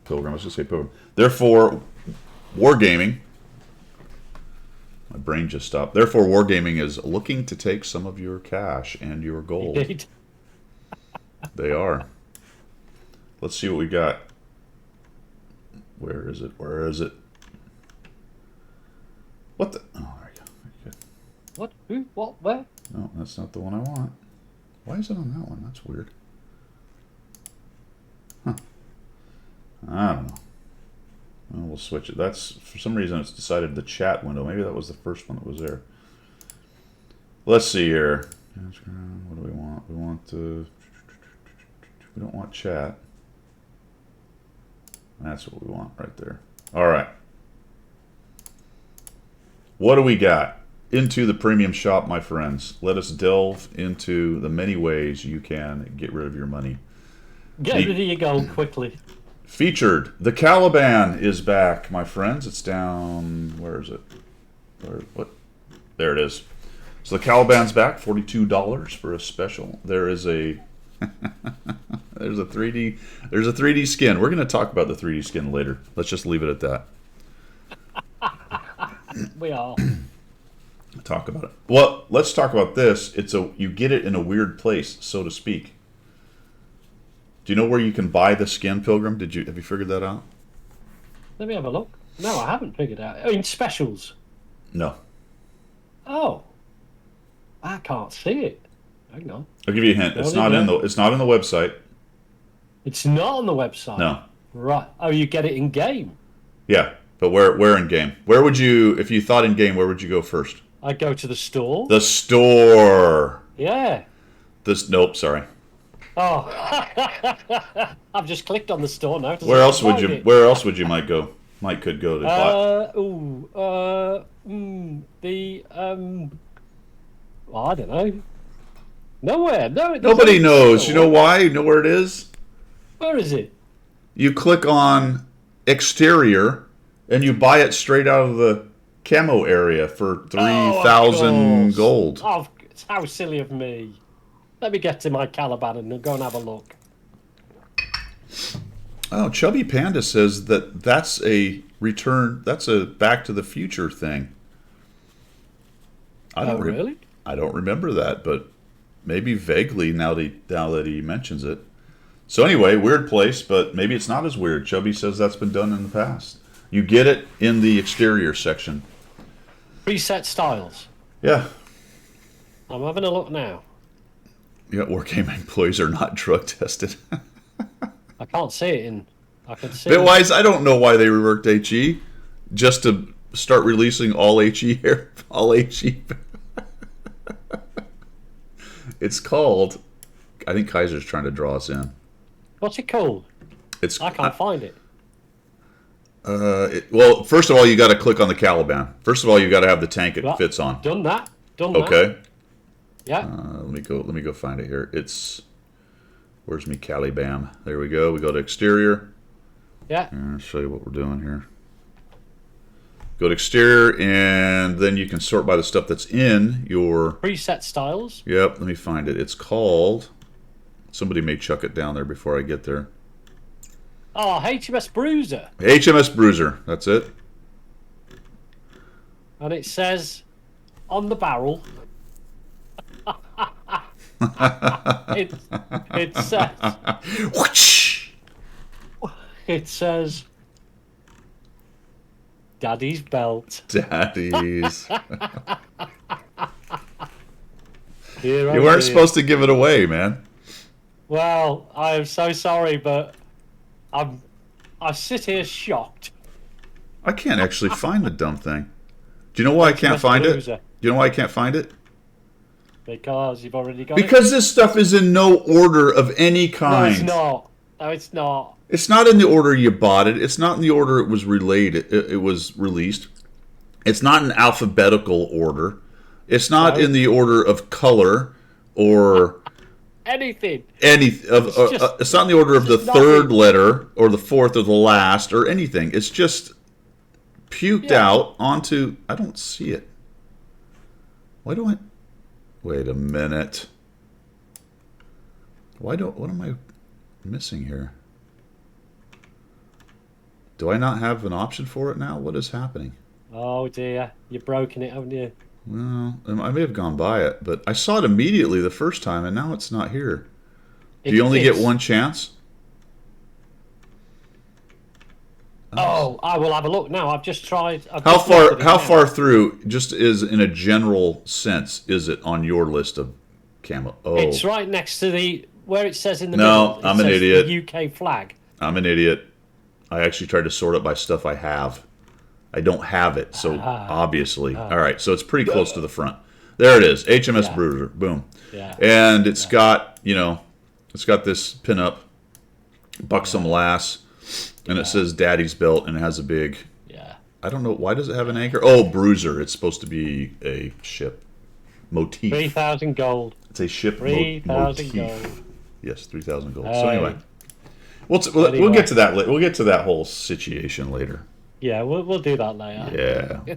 Pilgrim. I was just say Pilgrim. Therefore, wargaming. My brain just stopped. Therefore, wargaming is looking to take some of your cash and your gold. Indeed. They are. Let's see what we got. Where is it? Where is it? What the? Oh, there we go. Good. What? Who? What? Where? No, that's not the one I want. Why is it on that one? That's weird. Huh. I don't know. Well, we'll switch it. That's, for some reason, it's decided the chat window. Maybe that was the first one that was there. Let's see here. What do we want? We want to. We don't want chat. That's what we want right there. All right. What do we got? Into the premium shop, my friends. Let us delve into the many ways you can get rid of your money. Get rid of your gold quickly. Featured, the Caliban is back, my friends. It's down. Where is it? What? There it is. So the Caliban's back, $42 for a special. There is a there's a 3D skin. We're going to talk about the 3D skin later. Let's just leave it at that. We are. Talk about it. Well, let's talk about this. You get it in a weird place, so to speak. Do you know where you can buy the skin, Pilgrim? Have you figured that out? Let me have a look. No, I haven't figured out. In specials. No. Oh. I can't see it. Hang on. I'll give you a hint. It's not in the website. It's not on the website. No. Right. Oh, you get it in game. Yeah, but where in game? Where would you, if you thought in game, where would you go first? I go to the store. The store. Yeah. Nope, sorry. Oh. I've just clicked on the store now. Where else would you might go? Could go to buy. Well, I don't know. Nowhere. No. Nobody knows. You know why? You know where it is? Where is it? You click on exterior, and you buy it straight out of the camo area for 3,000 gold. Oh, it's how silly of me. Let me get to my Caliban and go and have a look. Oh, Chubby Panda says that's a return. That's a Back to the Future thing. Really? I don't remember that, but maybe vaguely now that he mentions it. So anyway, weird place, but maybe it's not as weird. Chubby says that's been done in the past. You get it in the exterior section. Preset styles. Yeah. I'm having a look now. Yeah, Wargaming employees are not drug tested. I can't see it in. I can see. Bitwise, I don't know why they reworked HE, just to start releasing all HE here, all HE. It's called. I think Kaiser's trying to draw us in. What's it called? It's. I can't find it. Well, first of all, you got to click on the Caliban. First of all, you got to have the tank it Well, fits on. Done that. Done that. Okay. Yeah. Let me go. Let me go find it here. Where's me Caliban? There we go. We go to exterior. Yeah. And I'll show you what we're doing here. Go to exterior, and then you can sort by the stuff that's in your Preset styles. Yep. Let me find it. It's called. Somebody may chuck it down there before I get there. Oh, HMS Bruiser. HMS Bruiser. That's it. And it says on the barrel. it says. Whoosh! It says. Daddy's belt. Daddies. Here You weren't supposed to give it away, man. Well, I am so sorry, but I sit here shocked. I can't actually find the dumb thing. Do you know why I can't HMS find it? Bruiser. Do you know why I can't find it? Because you've already got it. Because this stuff is in no order of any No, kind. it's not. No, it's not. It's not in the order you bought it. It's not in the order it was relayed. It was released. It's not in alphabetical order. It's not No. in the order of color or Anything. it's not in the order of the just third nothing. letter or the fourth or the last or anything. It's just puked Yeah. out onto. I don't see it. Why do I? Wait a minute. What am I missing here? Do I not have an option for it now? What is happening? Oh dear, you've broken it, haven't you? Well, I may have gone by it, but I saw it immediately the first time, and now it's not here. Do you only get one chance? Oh, I will have a look now. I've just tried. How far through, just is in a general sense, is it on your list of camo? Oh, It's right next to the where it says in the No, middle. It I'm an says idiot. The UK flag. I'm an idiot. I actually tried to sort it by stuff I have. I don't have it, so obviously. All right, so it's pretty close to the front. There it is, HMS Yeah. Bruiser. Boom. Yeah. And it's got, it's got this pinup, buxom lass, and it says Daddy's belt, and it has a big, Yeah. I don't know, why does it have an anchor? Oh, Bruiser. It's supposed to be a ship motif. 3,000 gold. It's a ship 3,000 motif. gold. Yes, 3,000 gold. So Hey. anyway, we'll get to that. We'll get to that whole situation later. Yeah, we'll do that later. Yeah.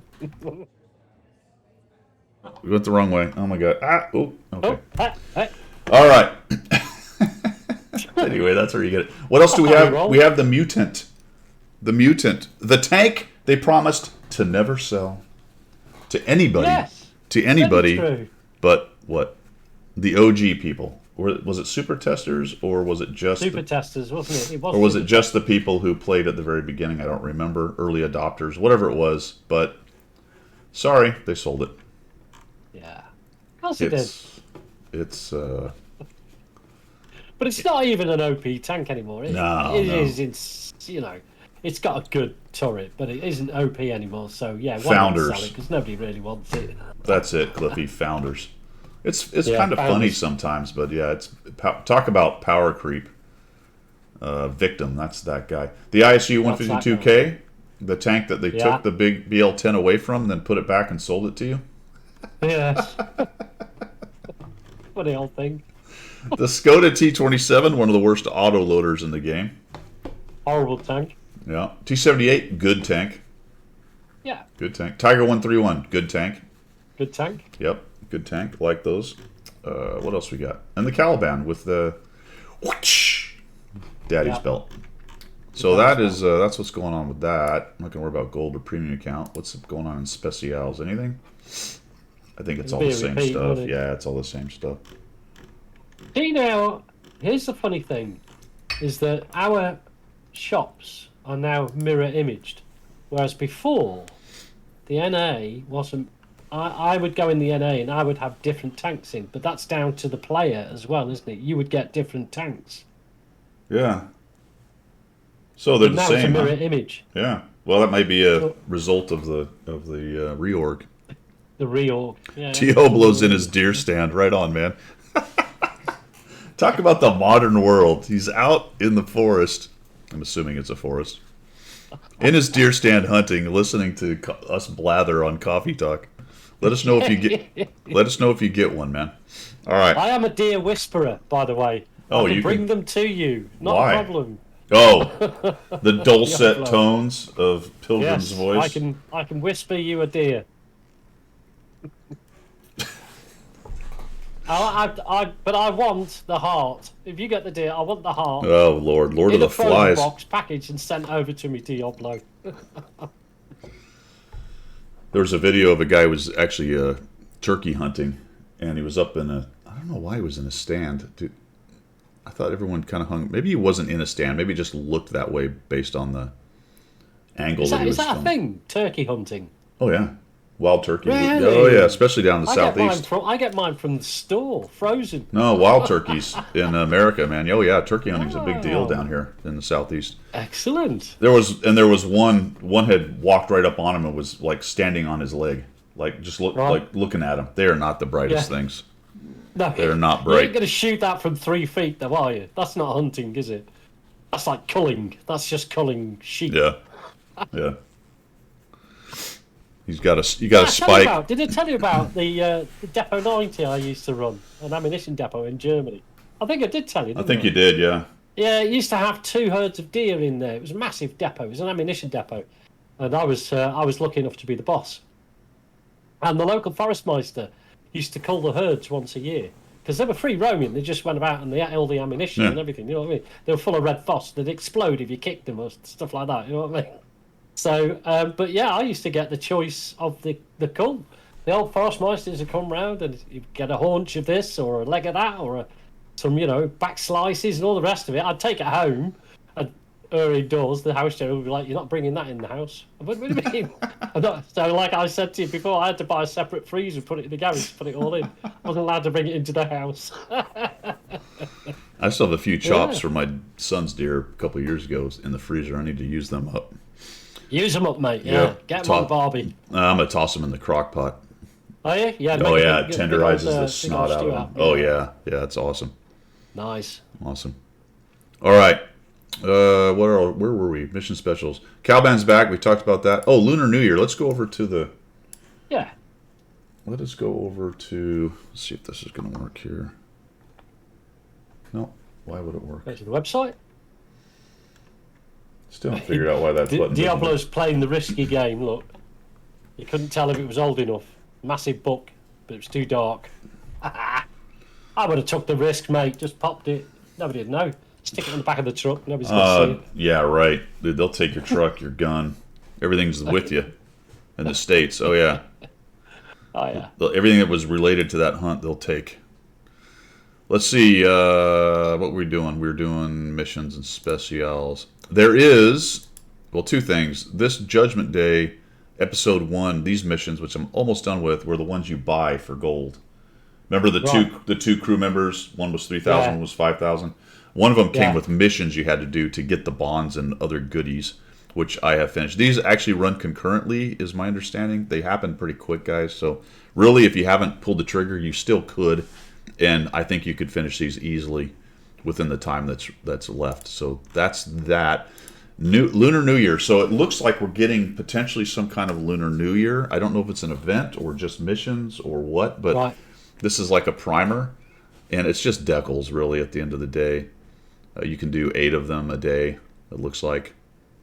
We went the wrong way. Oh my god. Oh. Okay. Oh, hey. All right. Anyway, that's where you get it. What else do we have? Roll. We have the mutant. The mutant. The tank they promised to never sell to anybody. Yes. To anybody. Very true. But what? The OG people. Or was it super testers, or was it just Super testers, wasn't it? or was it just the people who played at the very beginning? I don't remember. Early adopters, whatever it was. But sorry, they sold it. Yeah. Of course it did. It's But it's not even an OP tank anymore. It No. is. It's got a good turret, but it isn't OP anymore. So yeah, why Founders. not sell it? Because nobody really wants it. That's it, Cliffy. Founders. It's Yeah, kind of funny Founders. sometimes, but yeah, it's talk about power creep. Victim, that's that guy. The ISU 152K, the tank that they Yeah. took the big BL10 away from, then put it back and sold it to you. Yes. Funny old thing. The Skoda T27, one of the worst auto loaders in the game. Horrible tank. Yeah, T78, good tank. Yeah, Good tank. Tiger 131, good tank. good tank. Yep, good tank. Like those. What else we got? And the Caliban with the whoosh, Daddy's Yeah. belt. So that's what's going on with that. I'm not gonna worry about gold or premium account. What's going on in specials? Anything? I think it's all It'll the be a same repeat, stuff. won't it? Yeah, it's all the same stuff. See now, here's the funny thing, is that our shops are now mirror imaged, whereas before, the NA wasn't. I would go in the NA and I would have different tanks in, but that's down to the player as well, isn't it? You would get different tanks. Yeah. So they're But the now it's a same. mirror Huh? image. Yeah. Well, that might be a So- result of the reorg. The real. Yeah. T.O. blows in his deer stand. Right on, man. Talk about the modern world. He's out in the forest. I'm assuming it's a forest. In his deer stand hunting, listening to us blather on Coffee Talk. Let us know if you get. Let us know if you get one, man. All right. I am a deer whisperer, by the way. Oh, I can you bring can. them to you. Not Why? a problem. Oh, the dulcet Upload. tones of Pilgrim's Yes, voice. I can whisper you a deer. But I want the heart. If you get the deer, I want the heart. Oh Lord, Lord of In the a frozen Flies. box, packaged and sent over to me, Diablo. There was a video of a guy who was actually turkey hunting, and he was up in a. I don't know why he was in a stand. Dude, I thought everyone kind of hung. Maybe he wasn't in a stand. Maybe it just looked that way based on the angle that he was Is that a filming. thing? Turkey hunting. Oh yeah, wild turkey. Really? Oh yeah, especially down in the I southeast. get mine from the store, frozen. No, wild turkeys in America, man. Oh yeah, turkey hunting's a big deal Wow. down here in the southeast. Excellent. There was one had walked right up on him and was like standing on his leg, like just Right. like looking at him. They are not the brightest Yeah. things. No, They're not You bright. ain't gonna shoot that from 3 feet, though, are you? That's not hunting, is it? That's like culling. That's just culling sheep. Yeah, yeah. You got a spike. Did I tell you about the Depot 90 I used to run, an ammunition depot in Germany? I think I did tell you. I Didn't think you did, yeah. Yeah, it used to have 2 herds of deer in there. It was a massive depot. It was an ammunition depot, and I was lucky enough to be the boss. And the local forestmeister used to cull the herds once a year because they were free roaming. They just went about and they had all the ammunition Yeah. and everything. You know what I mean? They were full of red phos. They'd explode if you kicked them or stuff like that. You know what I mean? So, but yeah, I used to get the choice of the cull. The old forestmeisters would come round and you'd get a haunch of this or a leg of that or some, back slices and all the rest of it. I'd take it home and indoors. The house owner would be like, "You're not bringing that in the house." What do you mean? So, like I said to you before, I had to buy a separate freezer, put it in the garage, put it all in. I wasn't allowed to bring it into the house. I still have a few chops Yeah. from my son's deer a couple of years ago in the freezer. I need to use them up. Use them up, mate. Yeah, Yeah, get them on top. Barbie. I'm gonna toss them in the crock pot. Oh yeah, yeah. Oh make a yeah, it big- big tenderizes old, the big snot old out stew of them. Oh yeah, yeah, it's awesome, Nice. awesome. All right, where were we? Mission specials. Cowband's back. We talked about that. Oh, Lunar New Year. Let's go over to the. Yeah. Let us go over to. Let's see if this is gonna work here. No, why would it work? Go to the website. Still haven't figured out why that button. doesn't Diablo's playing the risky game. Look, you couldn't tell if it was old enough. Massive book, but it was too dark. I would have took the risk, mate. Just popped it. Nobody'd know. Stick it on the back of the truck. Nobody's gonna see it. Yeah, right. Dude, they'll take your truck, your gun, everything's with you in the States. Oh, yeah. Oh yeah. Everything that was related to that hunt, they'll take. Let's see what were we doing. We were doing missions and specials. There is, well, 2 things. This Judgment Day, episode 1, these missions, which I'm almost done with, were the ones you buy for gold. Remember the two crew members? One was 3,000, Yeah. one was 5,000. One of them came Yeah. with missions you had to do to get the bonds and other goodies, which I have finished. These actually run concurrently, is my understanding. They happen pretty quick, guys. So really, if you haven't pulled the trigger, you still could, and I think you could finish these easily within the time that's left. So that's that. Lunar New Year. So it looks like we're getting potentially some kind of Lunar New Year. I don't know if it's an event or just missions or what, but Right. this is like a primer, and it's just decals really at the end of the day. You can do 8 of them a day, it looks like,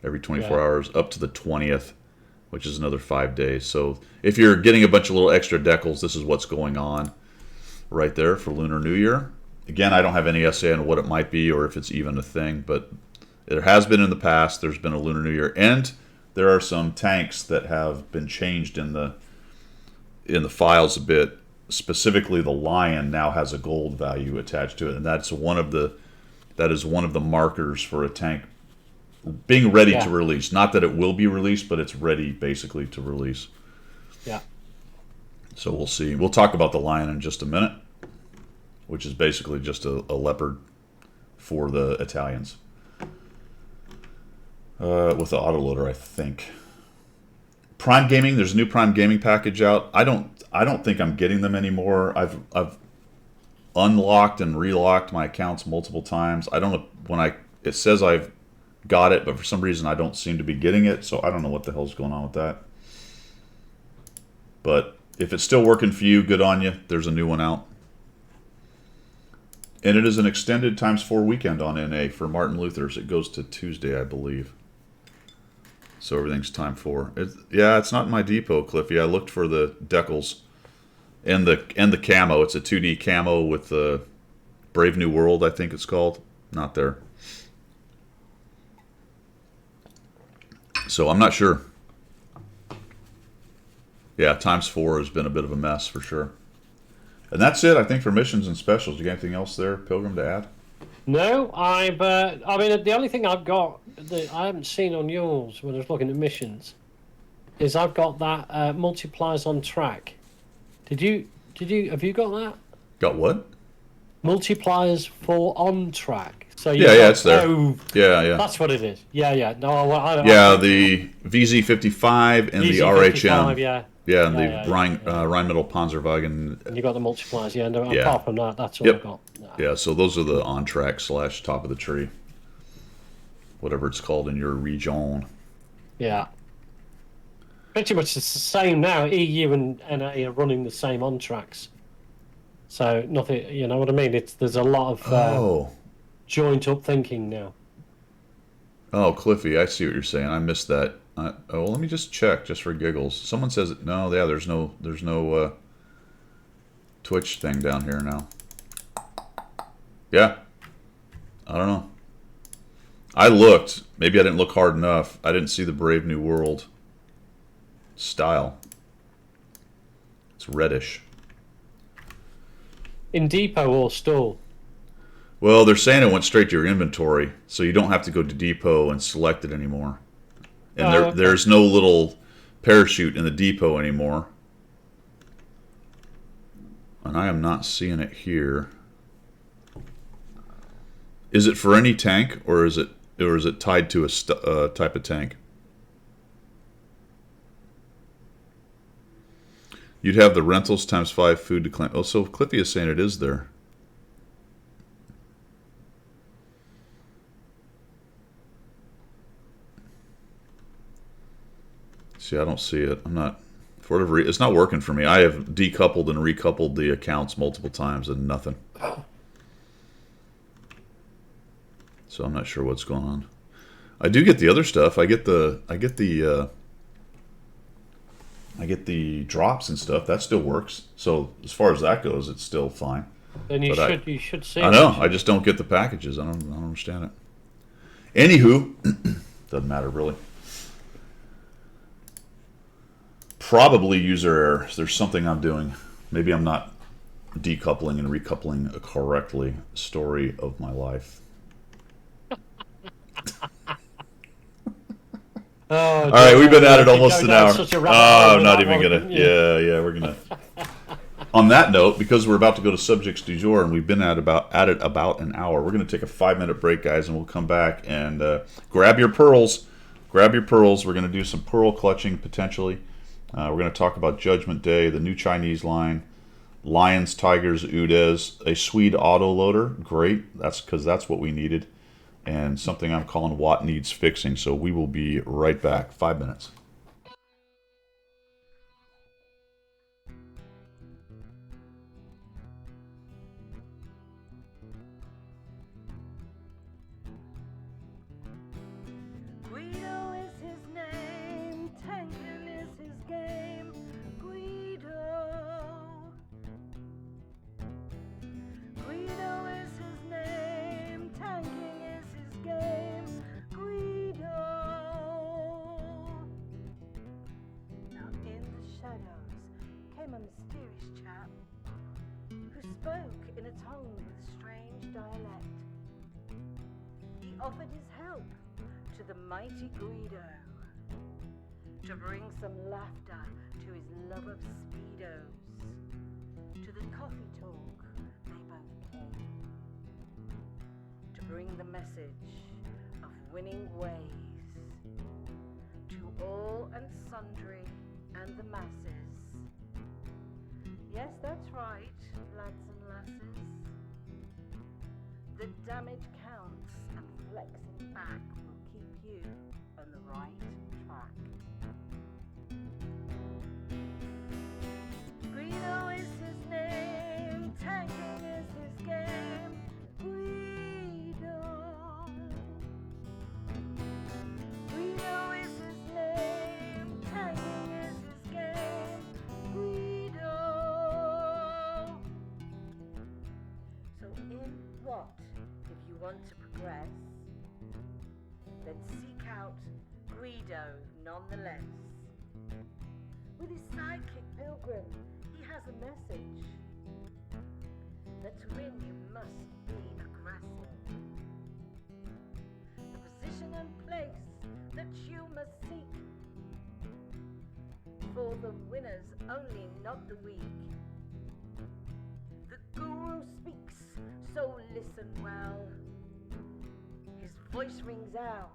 every 24 Yeah. hours, up to the 20th, which is another 5 days. So if you're getting a bunch of little extra decals, this is what's going on right there for Lunar New Year. Again, I don't have any essay on what it might be or if it's even a thing, but there has been in the past. There's been a Lunar New Year, and there are some tanks that have been changed in the files a bit. Specifically, the Lion now has a gold value attached to it, and that is one of the markers for a tank being ready Yeah. to release. Not that it will be released, but it's ready basically to release. Yeah. So we'll see. We'll talk about the Lion in just a minute, which is basically just a leopard for the Italians. With the autoloader, I think. Prime Gaming, there's a new Prime Gaming package out. I don't think I'm getting them anymore. I've unlocked and relocked my accounts multiple times. I don't know it says I've got it, but for some reason I don't seem to be getting it, so I don't know what the hell's going on with that. But if it's still working for you, good on you. There's a new one out. And it is an extended ×4 weekend on NA for Martin Luther's. It goes to Tuesday, I believe. So everything's ×4. It's not in my depot, Cliffy. I looked for the decals and the camo. It's a 2D camo with the Brave New World, I think it's called. Not there. So I'm not sure. Yeah, ×4 has been a bit of a mess for sure. And that's it, I think, for missions and specials. You got anything else there, Pilgrim, to add? No, I mean, the only thing I've got that I haven't seen on yours when I was looking at missions is I've got that multipliers on track. Have you got that? Got what? Multipliers for on track. So yeah, it's there. Yeah. That's what it is. Yeah. No, the VZ55 and the RHM. Yeah, and the Rheinmetall-Panzerwagen. And you got the multipliers, yeah. And Yeah. apart from that, that's all I've got. Yeah, so those are the on-track / top of the tree. Whatever it's called in your region. Yeah. Pretty much it's the same now. EU and NA are running the same on tracks. So nothing, you know what I mean? There's a lot of joint up thinking now. Oh, Cliffy, I see what you're saying. I missed that. Let me just check, just for giggles. Someone says no. Yeah, there's no Twitch thing down here now. Yeah, I don't know. I looked. Maybe I didn't look hard enough. I didn't see the Brave New World style. It's reddish. In depot or store? Well, they're saying it went straight to your inventory, so you don't have to go to depot and select it anymore. And there's no little parachute in the depot anymore. And I am not seeing it here. Is it for any tank, or is it tied to a type of tank? You'd have the rentals ×5 food to claim. Oh, so Cliffy is saying it is there. See, I don't see it. I'm not, for whatever reason, it's not working for me. I have decoupled and recoupled the accounts multiple times and nothing. So I'm not sure what's going on. I do get the other stuff. I get the drops and stuff. That still works. So as far as that goes, it's still fine. Then you should see. I know. I just don't get the packages. I don't understand it. Anywho, doesn't matter really. Probably user error. There's something I'm doing. Maybe I'm not decoupling and recoupling correctly. Story of my life. All right, we've been at it almost an hour. Oh, I'm not even gonna. Yeah, we're gonna. On that note, because we're about to go to subjects du jour, and we've been at it about an hour, we're gonna take a 5-minute break, guys, and we'll come back and grab your pearls. Grab your pearls. We're gonna do some pearl clutching potentially. We're gonna talk about Judgment Day, the new Chinese line, Lions, Tigers, Udes, a Swede autoloader. Great. That's because that's what we needed. And something I'm calling Watt needs fixing. So we will be right back. 5 minutes. Guido is his name, tanking is his game. Guido is his name, tanking is his game. Guido. Now in the shadows came a mysterious chap who spoke in a tongue with strange dialect. He offered his help to the mighty Guido to bring some laughter to his love of speedos. To the coffee talk they both came, to bring the message of winning ways to all and sundry and the masses. Yes, that's right, lads and lasses. The damage counts and flexing back will keep Guido, nonetheless. With his sidekick Pilgrim, he has a message. That to win you must be aggressive. The position and place that you must seek. For the winners only, not the weak. The guru speaks, so listen well. His voice rings out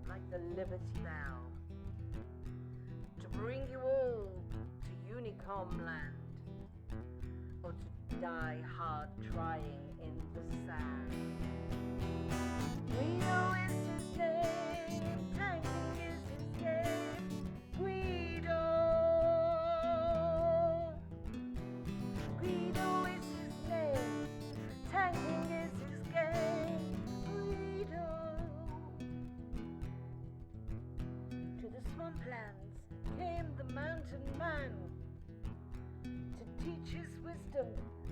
like the Liberty Bell. To bring you all to Unicom land. Or to die hard trying in the sand. Guido is his name, tanking is his game. Guido. Guido is his name, tanking is his game. Guido. To the swamplands came the mountain man to teach his wisdom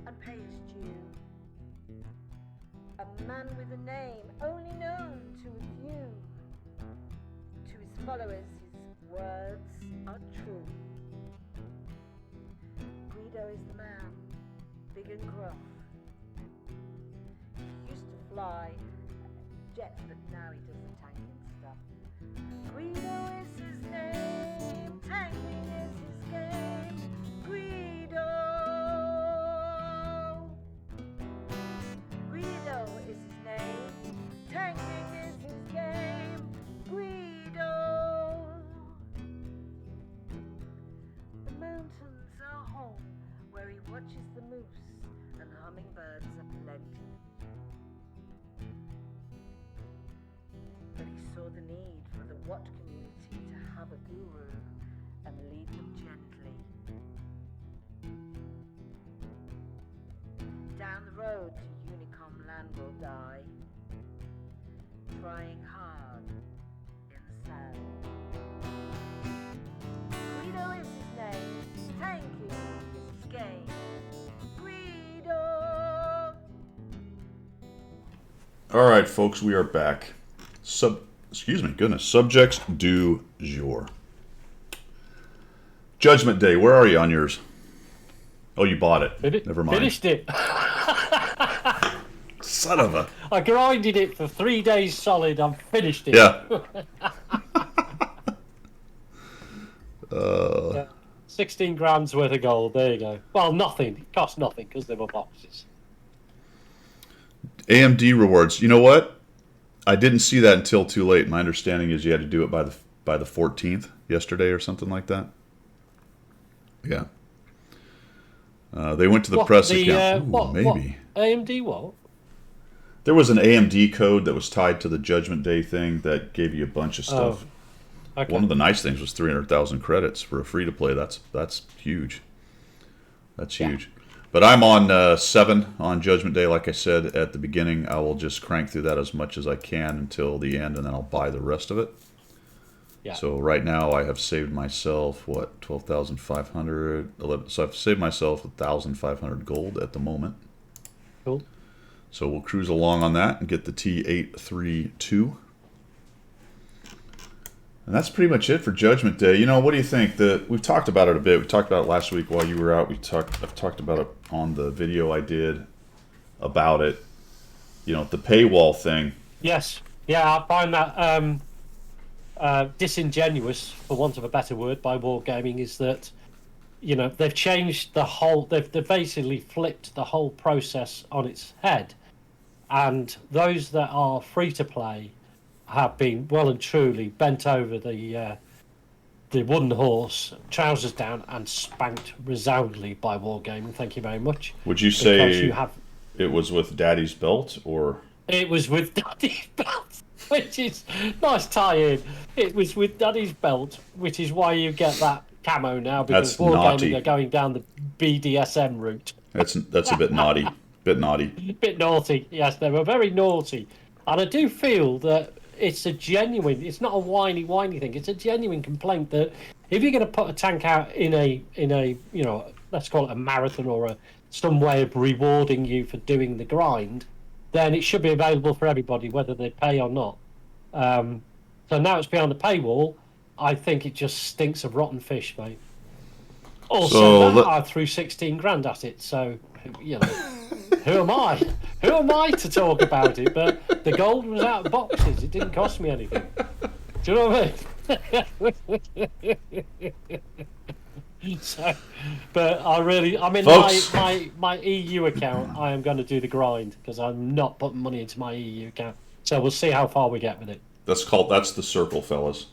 and pay his due. A man with a name only known to a few. To his followers his words are true. Guido is the man, big and gruff. He used to fly jets, but now he does the tanking stuff. Guido is his name, tanking is his game. Guido. Guido is his name, tanking is his game. Guido. The mountains are home where he watches the moose and hummingbirds aplenty. But he saw the need for the Watt community to have a guru and lead them gently. Down the road to Unicom land will die, trying hard in the sand. Guido is his name, tanking is his game. Guido! All right, folks, we are back. Subjects du jour. Judgment Day. Where are you on yours? Oh, you bought it. Never mind. Finished it. Son of a. I grinded it for 3 days solid. I've finished it. Yeah. 16 grams worth of gold. There you go. Well, nothing. It cost nothing because they were boxes. AMD rewards. You know what? I didn't see that until too late. My understanding is you had to do it by the 14th, yesterday or something like that. Yeah. They went to the press account. Ooh, maybe. AMD what? There was an AMD code that was tied to the Judgment Day thing that gave you a bunch of stuff. Oh, okay. One of the nice things was 300,000 credits for a free-to-play. That's huge. That's huge. But I'm on 7 on Judgment Day. Like I said at the beginning, I will just crank through that as much as I can until the end, and then I'll buy the rest of it. Yeah. So right now I have saved myself, 12,500? So I've saved myself 1,500 gold at the moment. Cool. So we'll cruise along on that and get the T832. And that's pretty much it for Judgment Day. You know, what do you think? We've talked about it a bit. We talked about it last week while you were out. I've talked about it on the video I did about it. You know, the paywall thing. Yes. Yeah, I find that disingenuous, for want of a better word, by Wargaming is that, you know, they've changed the whole... They've basically flipped the whole process on its head. And those that are free-to-play have been well and truly bent over the wooden horse, trousers down, and spanked resoundingly by Wargaming. Thank you very much. Would you say it was with Daddy's belt, or it was with Daddy's belt, which is nice tie-in. It was with Daddy's belt, which is why you get that camo now, because Wargaming are going down the BDSM route. That's a bit naughty. Bit naughty. Yes, they were very naughty, and I do feel that it's it's not a whiny thing. It's a genuine complaint that if you're going to put a tank out in a you know, let's call it a marathon or some way of rewarding you for doing the grind, then it should be available for everybody, whether they pay or not. So now it's behind the paywall, I think it just stinks of rotten fish, mate. Also, So I threw 16 grand at it, so you know, who am I? Who am I to talk about it? But the gold was out of boxes. It didn't cost me anything. Do you know what I mean? So, but I mean, Folks. my EU account, I am going to do the grind because I'm not putting money into my EU account. So we'll see how far we get with it. That's the circle, fellas.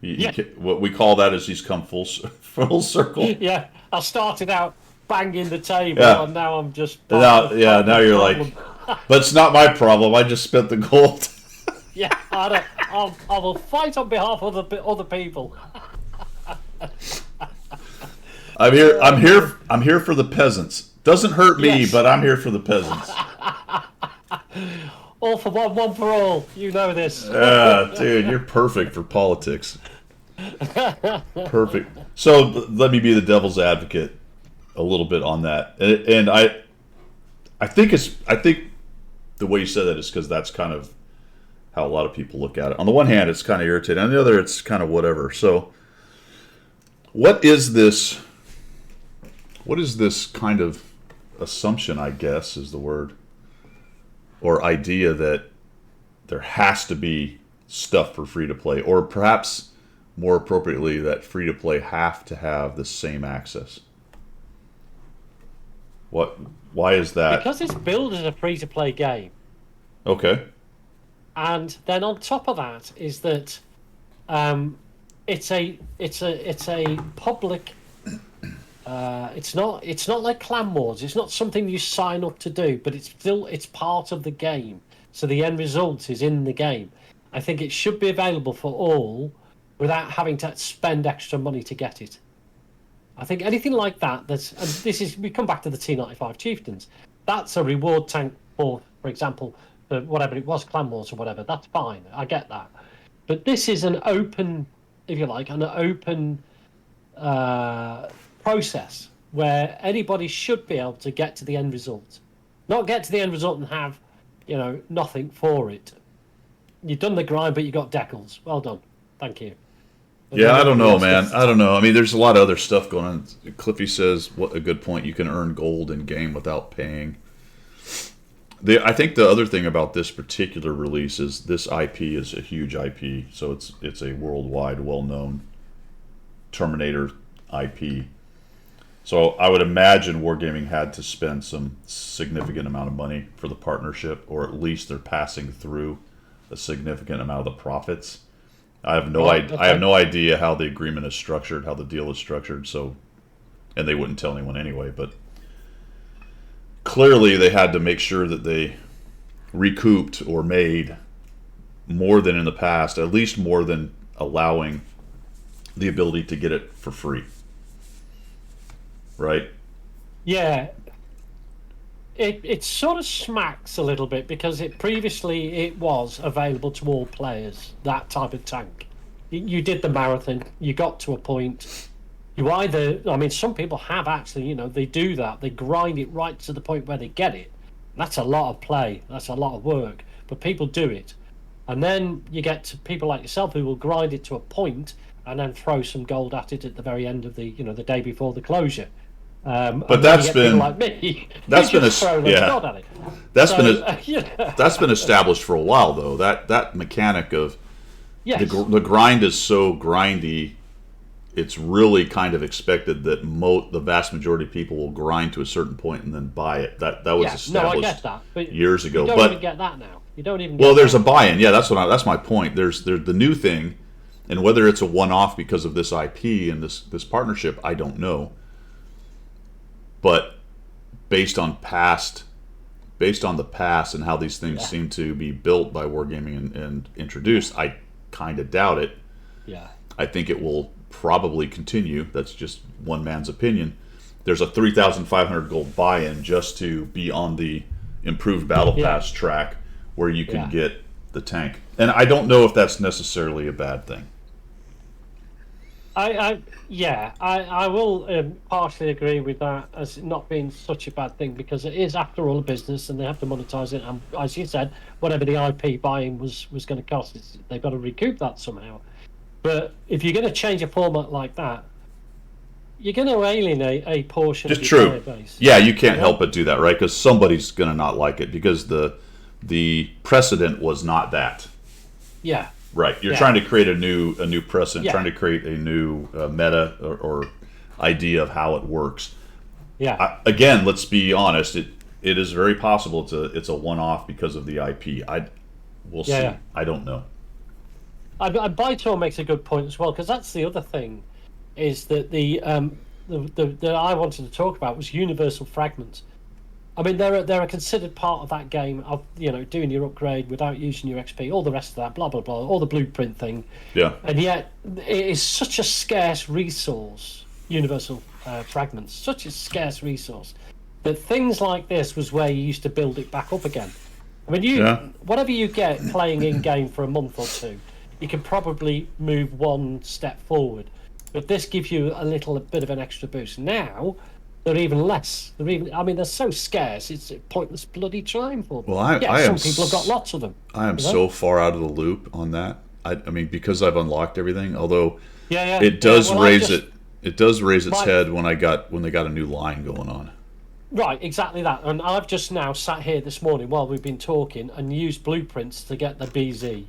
Yeah. What we call that is he's come full circle. Yeah, I started out banging the table, Yeah. and now I'm just Now you're like, but it's not my problem. I just spent the gold. yeah, I will fight on behalf of other people. I'm here for the peasants. Doesn't hurt me, Yes. but I'm here for the peasants. All for one for all. You know this. Dude, you're perfect for politics. Perfect. So let me be the devil's advocate a little bit on that, and I think the way you said that is because that's kind of how a lot of people look at it. On the one hand, it's kind of irritating. On the other, it's kind of whatever. So, what is this kind of assumption, I guess, is the word, or idea that there has to be stuff for free to play, or perhaps more appropriately, that free to play have to have the same access? Why is that? Because it's billed as a free-to-play game, Okay. and then on top of that is that it's a public. It's not like Clan Wars. It's not something you sign up to do, but it's part of the game. So the end result is in the game. I think it should be available for all without having to spend extra money to get it. I think anything like that, we come back to the T95 Chieftains. That's a reward tank for example, for whatever it was, Clan Wars or whatever. That's fine. I get that. But this is an open, if you like, an open process where anybody should be able to get to the end result. Not get to the end result and have, nothing for it. You've done the grind, but you got decals. Well done. Thank you. Yeah, I don't know, man. I don't know. I mean, there's a lot of other stuff going on. Cliffy says, what a good point. You can earn gold in game without paying. I think the other thing about this particular release is this IP is a huge IP. So it's a worldwide, well-known Terminator IP. So I would imagine Wargaming had to spend some significant amount of money for the partnership, or at least they're passing through a significant amount of the profits. I have no idea how the agreement is structured, how the deal is structured. So, and they wouldn't tell anyone anyway. But clearly, they had to make sure that they recouped or made more than in the past, at least more than allowing the ability to get it for free. Right? Yeah. It sort of smacks a little bit because previously it was available to all players, that type of tank. You did the marathon, you got to a point, some people have actually, they do that, they grind it right to the point where they get it. That's a lot of play, that's a lot of work, but people do it. And then you get to people like yourself who will grind it to a point and then throw some gold at it at the very end of the day before the closure. But that's been like me. That's been That's been established for a while though. That mechanic of the grind is so grindy, it's really kind of expected that the vast majority of people will grind to a certain point and then buy it. That was established no, I get that, but years ago. You don't even get that now. You don't even. Well, there's a buy-in. Yeah, that's my point. There's the new thing, and whether it's a one-off because of this IP and this partnership, I don't know. But based on the past and how these things seem to be built by Wargaming and introduced, I kind of doubt it. Yeah. I think it will probably continue. That's just one man's opinion. There's a 3,500 gold buy-in just to be on the improved battle pass track where you can get the tank. And I don't know if that's necessarily a bad thing. I will partially agree with that as not being such a bad thing because it is, after all, a business and they have to monetize it. And as you said, whatever the IP buying was going to cost, they've got to recoup that somehow. But if you're going to change a format like that, you're going to alienate a portion Just of your true. player base. Yeah, you can't help but do that, right? Because somebody's going to not like it because the precedent was not that. Yeah. Right. You're Yeah. trying to create a new precedent, Yeah. trying to create a new meta or idea of how it works. Yeah. Again, let's be honest. It is very possible it's a one-off because of the IP. We'll see. Yeah. I don't know. Bytor makes a good point as well, because that's the other thing, is that the I wanted to talk about was universal fragments. I mean, they're a considered part of that game of, doing your upgrade without using your XP, all the rest of that, blah blah blah, all the blueprint thing, Yeah. and yet it is such a scarce resource. Universal fragments, such a scarce resource, that things like this was where you used to build it back up again. I mean, whatever you get playing in game for a month or two, you can probably move one step forward. But this gives you a little bit of an extra boost. Now, they're even less. They're so scarce, it's a pointless bloody trying for them. Well, I some am people have got lots of them. I am you know? so far out of the loop on that. I mean, because I've unlocked everything. Although Yeah. it does Well, raise it does raise its My- head when they got a new line going on. Right, exactly that. And I've just now sat here this morning while we've been talking and used blueprints to get the BZ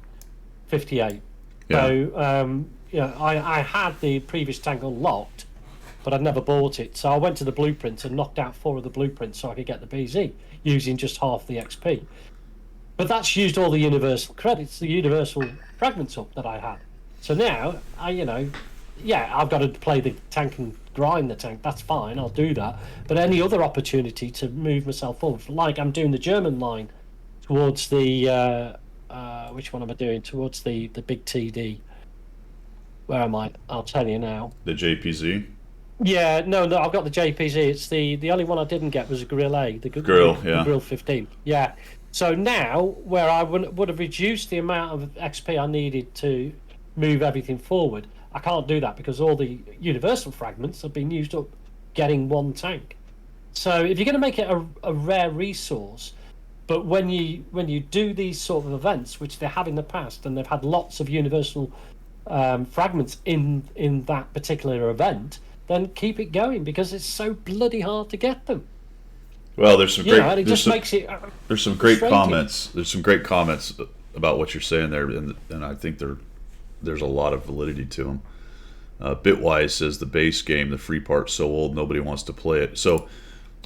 58. Yeah. So, I had the previous tank unlocked, but I'd never bought it. So I went to the blueprints and knocked out 4 of the blueprints so I could get the BZ using just half the XP. But that's used all the universal credits, the universal fragments up that I had. So now, I've got to play the tank and grind the tank. That's fine, I'll do that. But any other opportunity to move myself forward, like I'm doing the German line towards the which one am I doing? Towards the big TD. Where am I? I'll tell you now. The JPZ. Yeah, no, I've got the JPZ. It's the only one I didn't get was a Grill A, the Grill, the yeah. Grill 15. Yeah. So now, where I would have reduced the amount of XP I needed to move everything forward, I can't do that because all the universal fragments have been used up getting one tank. So if you're going to make it a rare resource, but when you do these sort of events, which they have in the past, and they've had lots of universal fragments in that particular event, then keep it going because it's so bloody hard to get them. Well, there's some great. And it just makes it. There's some great frustrating. comments. There's some great comments about what you're saying there, and I think there's a lot of validity to them. Bitwise says the base game, the free part's so old nobody wants to play it. So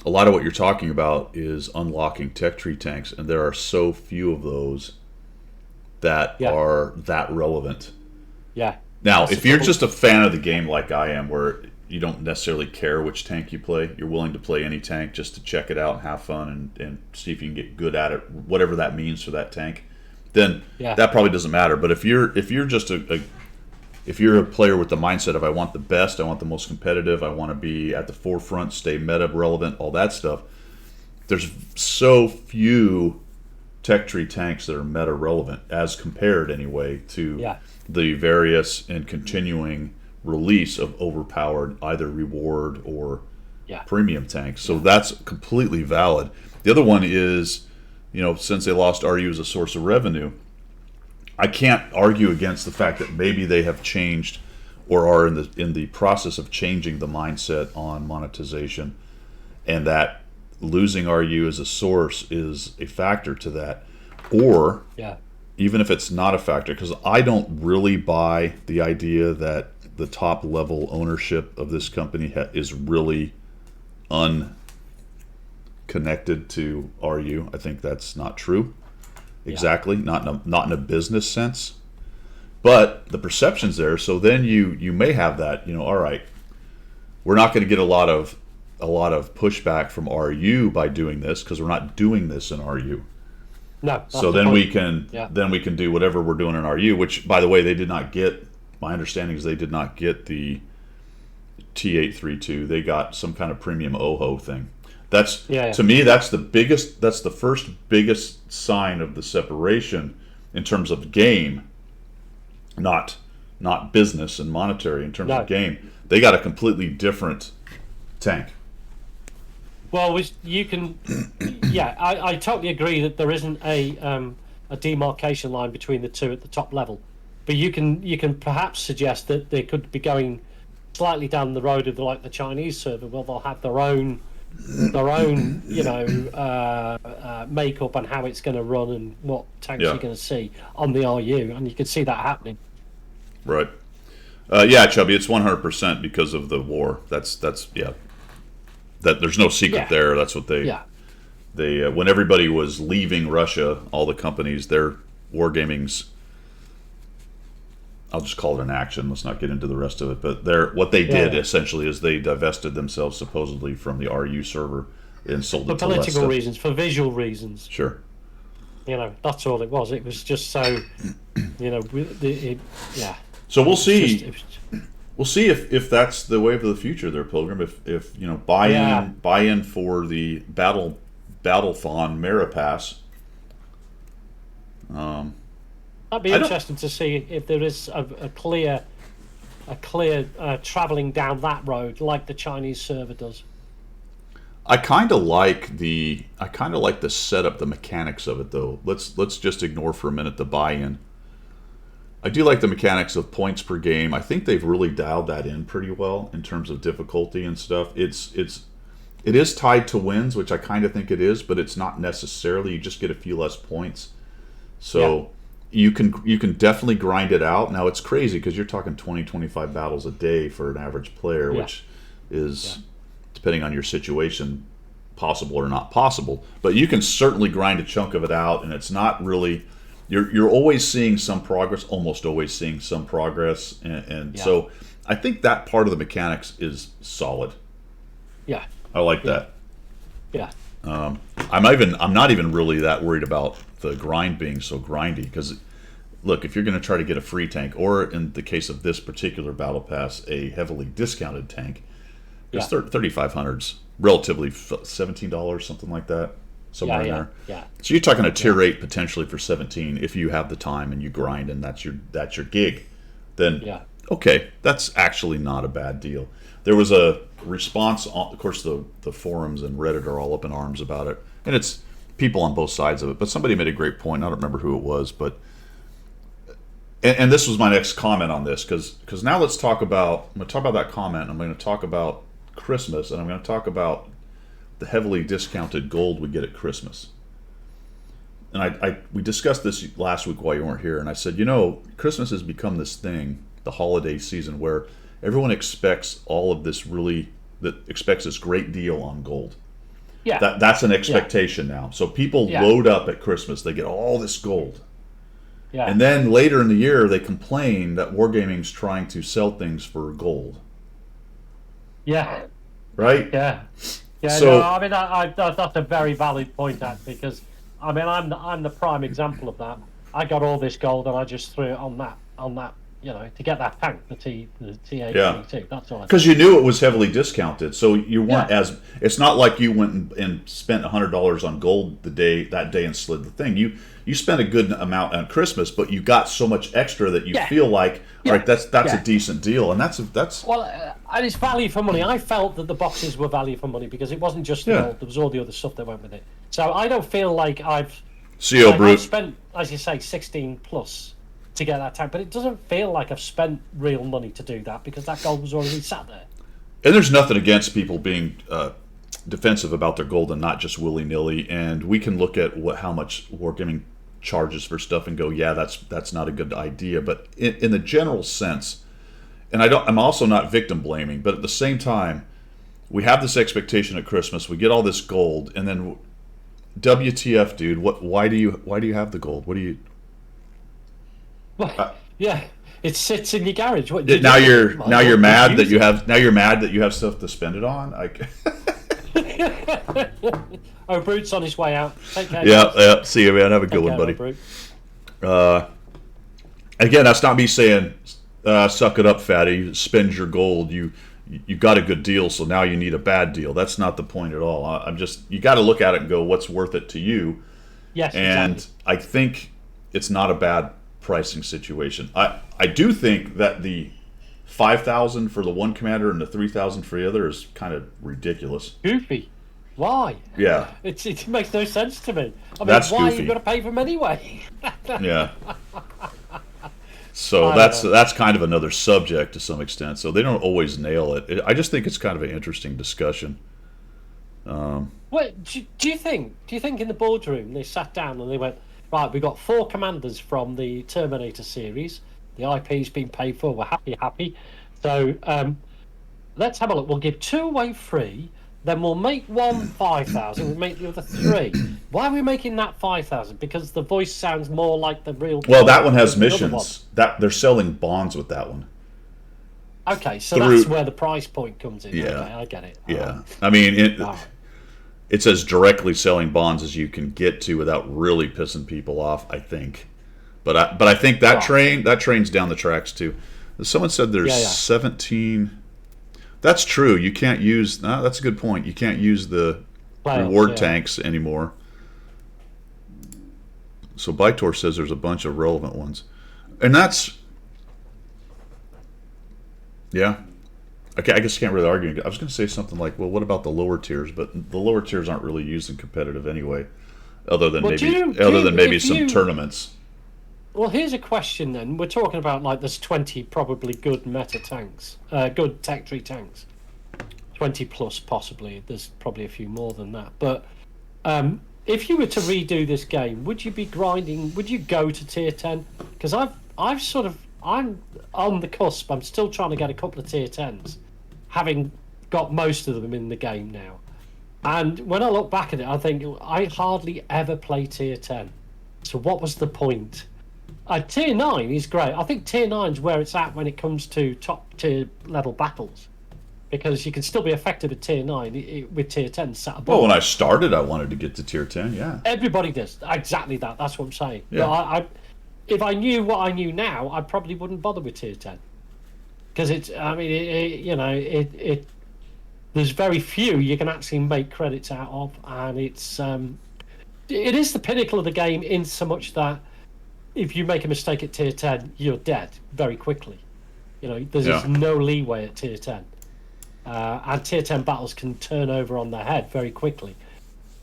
a lot of what you're talking about is unlocking tech tree tanks, and there are so few of those that are that relevant. Yeah. Now, That's if the you're trouble. just a fan of the game like I am, where you don't necessarily care which tank you play, you're willing to play any tank just to check it out and have fun and see if you can get good at it, whatever that means for that tank, then that probably doesn't matter. But if you're just if you're a player with the mindset of I want the best, I want the most competitive, I want to be at the forefront, stay meta relevant, all that stuff, there's so few tech tree tanks that are meta relevant as compared anyway to the various and continuing release of overpowered either reward or premium tanks. So that's completely valid. The other one is, since they lost RU as a source of revenue, I can't argue against the fact that maybe they have changed or are in the process of changing the mindset on monetization, and that losing RU as a source is a factor to that. Or even if it's not a factor, because I don't really buy the idea that the top level ownership of this company is really unconnected to RU. I think that's not true. Exactly, not in a business sense, but the perception's there. So then you may have that. All right, we're not going to get a lot of pushback from RU by doing this because we're not doing this in RU. No. So then we can do whatever we're doing in RU. Which, by the way, they did not get. My understanding is they did not get the T832. They got some kind of premium OHO thing. That's to me. That's the first biggest sign of the separation in terms of game, not business and monetary. In terms of game, they got a completely different tank. Well, you can. I totally agree that there isn't a demarcation line between the two at the top level, But you can perhaps suggest that they could be going slightly down the road of the Chinese server, where they'll have their own makeup on how it's going to run and what tanks you're going to see on the RU, and you can see that happening. Right. Yeah, Chubby, it's 100% because of the war. That's yeah. That there's no secret there. That's what they when everybody was leaving Russia, all the companies, their wargaming's, I'll just call it an action. Let's not get into the rest of it. But what they did essentially is they divested themselves supposedly from the RU server and sold it to political reasons, for visual reasons. Sure. That's all it was. It was just so, So we'll see. We'll see if that's the way of the future there, Pilgrim. If buy in for the Battlethon Maripass. That'd be interesting to see if there is a clear traveling down that road like the Chinese server does. I kind of like the setup, the mechanics of it though. Let's just ignore for a minute the buy-in. I do like the mechanics of points per game. I think they've really dialed that in pretty well in terms of difficulty and stuff. It is tied to wins, which I kind of think it is, but it's not necessarily. You just get a few less points. So you can definitely grind it out. Now it's crazy because you're talking 20, 25 battles a day for an average player, which is, depending on your situation, possible or not possible. But you can certainly grind a chunk of it out, and it's not really... You're always seeing some progress, almost always seeing some progress, and so I think that part of the mechanics is solid. Yeah, I like that. Yeah. I'm not even really that worried about the grind being so grindy, because look, if you're going to try to get a free tank, or in the case of this particular battle pass, a heavily discounted tank, it's 3,500's relatively $17, something like that. Somewhere in there. Yeah. So you're talking a tier 8 potentially for 17 if you have the time and you grind and that's your gig. Then okay, that's actually not a bad deal. There was a response of course the forums and Reddit are all up in arms about it. And it's people on both sides of it. But somebody made a great point. I don't remember who it was, but and this was my next comment on this, because now I'm going to talk about that comment. I'm going to talk about Christmas, and I'm going to talk about the heavily discounted gold we get at Christmas. And we discussed this last week while you weren't here, and I said, Christmas has become this thing, the holiday season, where everyone expects expects this great deal on gold. Yeah. That's an expectation now. So people load up at Christmas, they get all this gold. Yeah. And then later in the year, they complain that Wargaming's trying to sell things for gold. Yeah. Right? Yeah. Yeah, so, that's a very valid point, because I'm the prime example of that. I got all this gold and I just threw it on that to get that tank, the T822. That's all. Because you knew it was heavily discounted, so you weren't it's not like you went and spent $100 on gold that day and slid the thing. You spent a good amount on Christmas, but you got so much extra that you feel like, all right, that's a decent deal, and that's and it's value for money. I felt that the boxes were value for money because it wasn't just the gold; there was all the other stuff that went with it. So I don't feel like I've spent, as you say, 16 plus to get that tank, but it doesn't feel like I've spent real money to do that because that gold was already sat there. And there's nothing against people being defensive about their gold and not just willy-nilly. And we can look at how much Wargaming charges for stuff and go, that's not a good idea. But in the general sense, and I'm also not victim blaming, but at the same time, we have this expectation at Christmas, we get all this gold, and then WTF, dude? Why do you have the gold? What do you? It sits in your garage. Now you're mad that you have stuff to spend it on. Brute's on his way out. Take care. Yeah. See you, man. Have a good one, buddy. Again, that's not me saying suck it up, fatty. Spend your gold. You got a good deal, so now you need a bad deal. That's not the point at all. You got to look at it and go, what's worth it to you? Yes. And exactly. I think it's not a bad pricing situation. I do think that the 5,000 for the one commander and the 3,000 for the other is kind of ridiculous. Goofy. Why? Yeah. It makes no sense to me. That's why goofy. are you going to pay for them anyway? Yeah. So I that's know. that's kind of another subject to some extent. So they don't always nail it. I just think it's kind of an interesting discussion. Wait, do you think? Do you think in the boardroom they sat down and they went, right? We got 4 commanders from the Terminator series. The IP's been paid for. We're happy. So let's have a look. We'll give 2 away free. Then we'll make one 5,000. We'll make the other 3. Why are we making that 5,000? Because the voice sounds more like the real. Well, that one has than the other missions. That they're selling bonds with that one. one. Okay, so Through- that's where the price point comes in. Yeah. Okay, I get it. Yeah, I mean, Wow. it's as directly selling bonds as you can get to without really pissing people off, I think. But I think that train's down the tracks too. Someone said there's Yeah. 17. That's true. You can't use. That's a good point. You can't use the Playoffs, reward yeah. tanks anymore. So Bytor says there's a bunch of relevant ones, and that's. Yeah. Okay, I guess you can't really argue. I was going to say something like, well, what about the lower tiers? But the lower tiers aren't really used in competitive anyway, other than Well, maybe if some you- tournaments. Well, here's a question then. We're talking about like there's 20 probably good meta tanks, good tech tree tanks, 20 plus possibly. There's probably a few more than that. But if you were to redo this game, would you be grinding? Would you go to tier 10? Because I'm on the cusp. I'm still trying to get a couple of tier 10s, having got most of them in the game now. And when I look back at it, I think I hardly ever play tier 10. So what was the point? Tier 9 is great. I think tier 9 is where it's at when it comes to top tier level battles. Because you can still be effective at tier 9 with tier 10 sat above. Well, when I started, I wanted to get to tier 10. Yeah. Everybody does. Exactly that. That's what I'm saying. Yeah. But if I knew what I knew now, I probably wouldn't bother with tier 10. Because it's, I mean, there's very few you can actually make credits out of. And it is the pinnacle of the game in so much that if you make a mistake at tier 10, you're dead very quickly. There's Yeah. just no leeway at tier 10. And tier 10 battles can turn over on their head very quickly.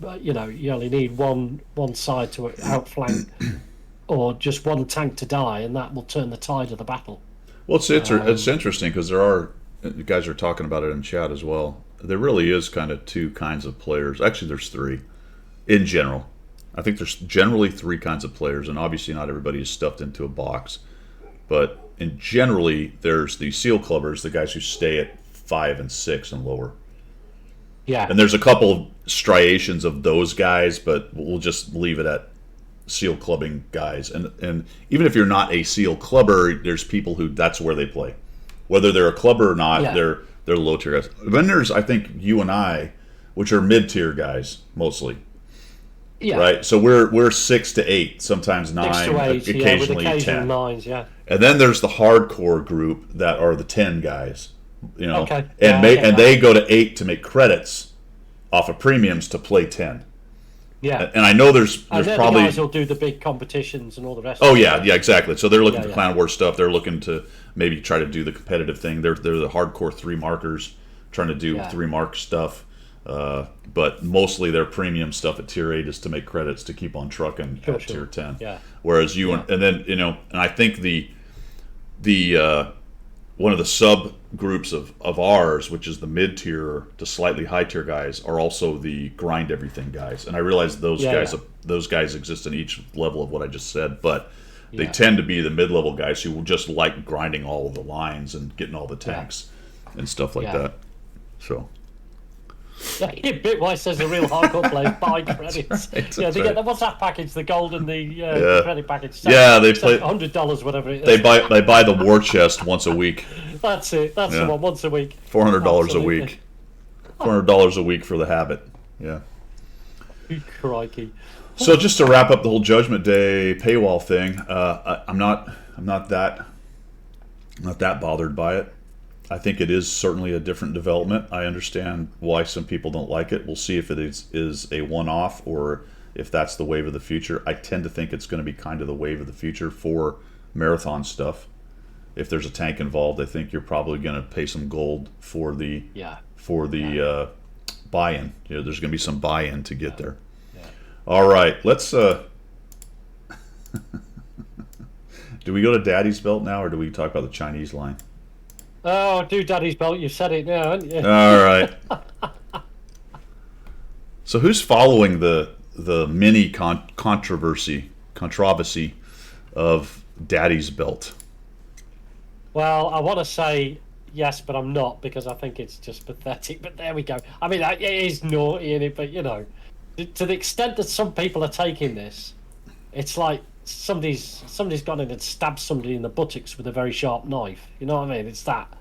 But, you only need one side to outflank or just one tank to die, and that will turn the tide of the battle. Well, it's interesting because you guys are talking about it in chat as well. There really is kind of 2 kinds of players. Actually, there's 3 in general. I think there's generally 3 kinds of players, and obviously not everybody is stuffed into a box. But generally, there's the seal clubbers, the guys who stay at 5 and 6 and lower. Yeah. And there's a couple of striations of those guys, but we'll just leave it at seal clubbing guys. And even if you're not a seal clubber, there's people who that's where they play, whether they're a clubber or not. Yeah. They're low tier guys. Then there's, I think, you and I, which are mid tier guys mostly. Yeah. Right, so we're 6 to 8, sometimes 9, 6 to 8, with occasionally occasional 10. 9s, yeah. And then there's the hardcore group that are the 10 guys, Okay. and Yeah, I get that. they go to 8 to make credits off of premiums to play 10. Yeah. And I know there's And they're probably the guys who'll do the big competitions and all the rest oh of it. yeah, exactly. So they're looking Yeah, for yeah. Clan War stuff. They're looking to maybe try to do the competitive thing. They're the hardcore 3 markers trying to do Yeah. 3 mark stuff. But mostly their premium stuff at tier 8 is to make credits to keep on trucking Sure, at sure. tier 10. Yeah. Whereas you and then and I think the one of the subgroups of ours, which is the mid tier to slightly high tier guys, are also the grind everything guys. And I realize those guys exist in each level of what I just said, but they Yeah. tend to be the mid level guys who will just like grinding all of the lines and getting all the tanks and stuff like Yeah. that. So Yeah, Bitwise says the real hardcore players buy credits. That's They right. get what's that package? The gold and the Yeah. credit package. Yeah, they play- $100, whatever it is. they buy the war chest once a week, That's it. That's Yeah. the one. Once a week. $400 a Absolutely. week, $400 a week for the habit. Yeah. Crikey. So just to wrap up the whole Judgment Day paywall thing, I'm not that bothered by it. I think it is certainly a different development. I understand why some people don't like it. We'll see if it is a one-off or if that's the wave of the future. I tend to think it's going to be kind of the wave of the future for marathon stuff. If there's a tank involved, I think you're probably going to pay some gold for the Yeah. buy-in. There's going to be some buy-in to get there. Yeah. All right, let's Do we go to Daddy's Belt now, or do we talk about the Chinese line? Oh, do Daddy's Belt. You've said it now, haven't you? All right. So who's following the mini controversy of Daddy's Belt? Well, I want to say yes, but I'm not, because I think it's just pathetic. But there we go. I mean, it is naughty in it, but you know, to the extent that some people are taking this, it's like somebody's gone in and stabbed somebody in the buttocks with a very sharp knife. You know what I mean? It's that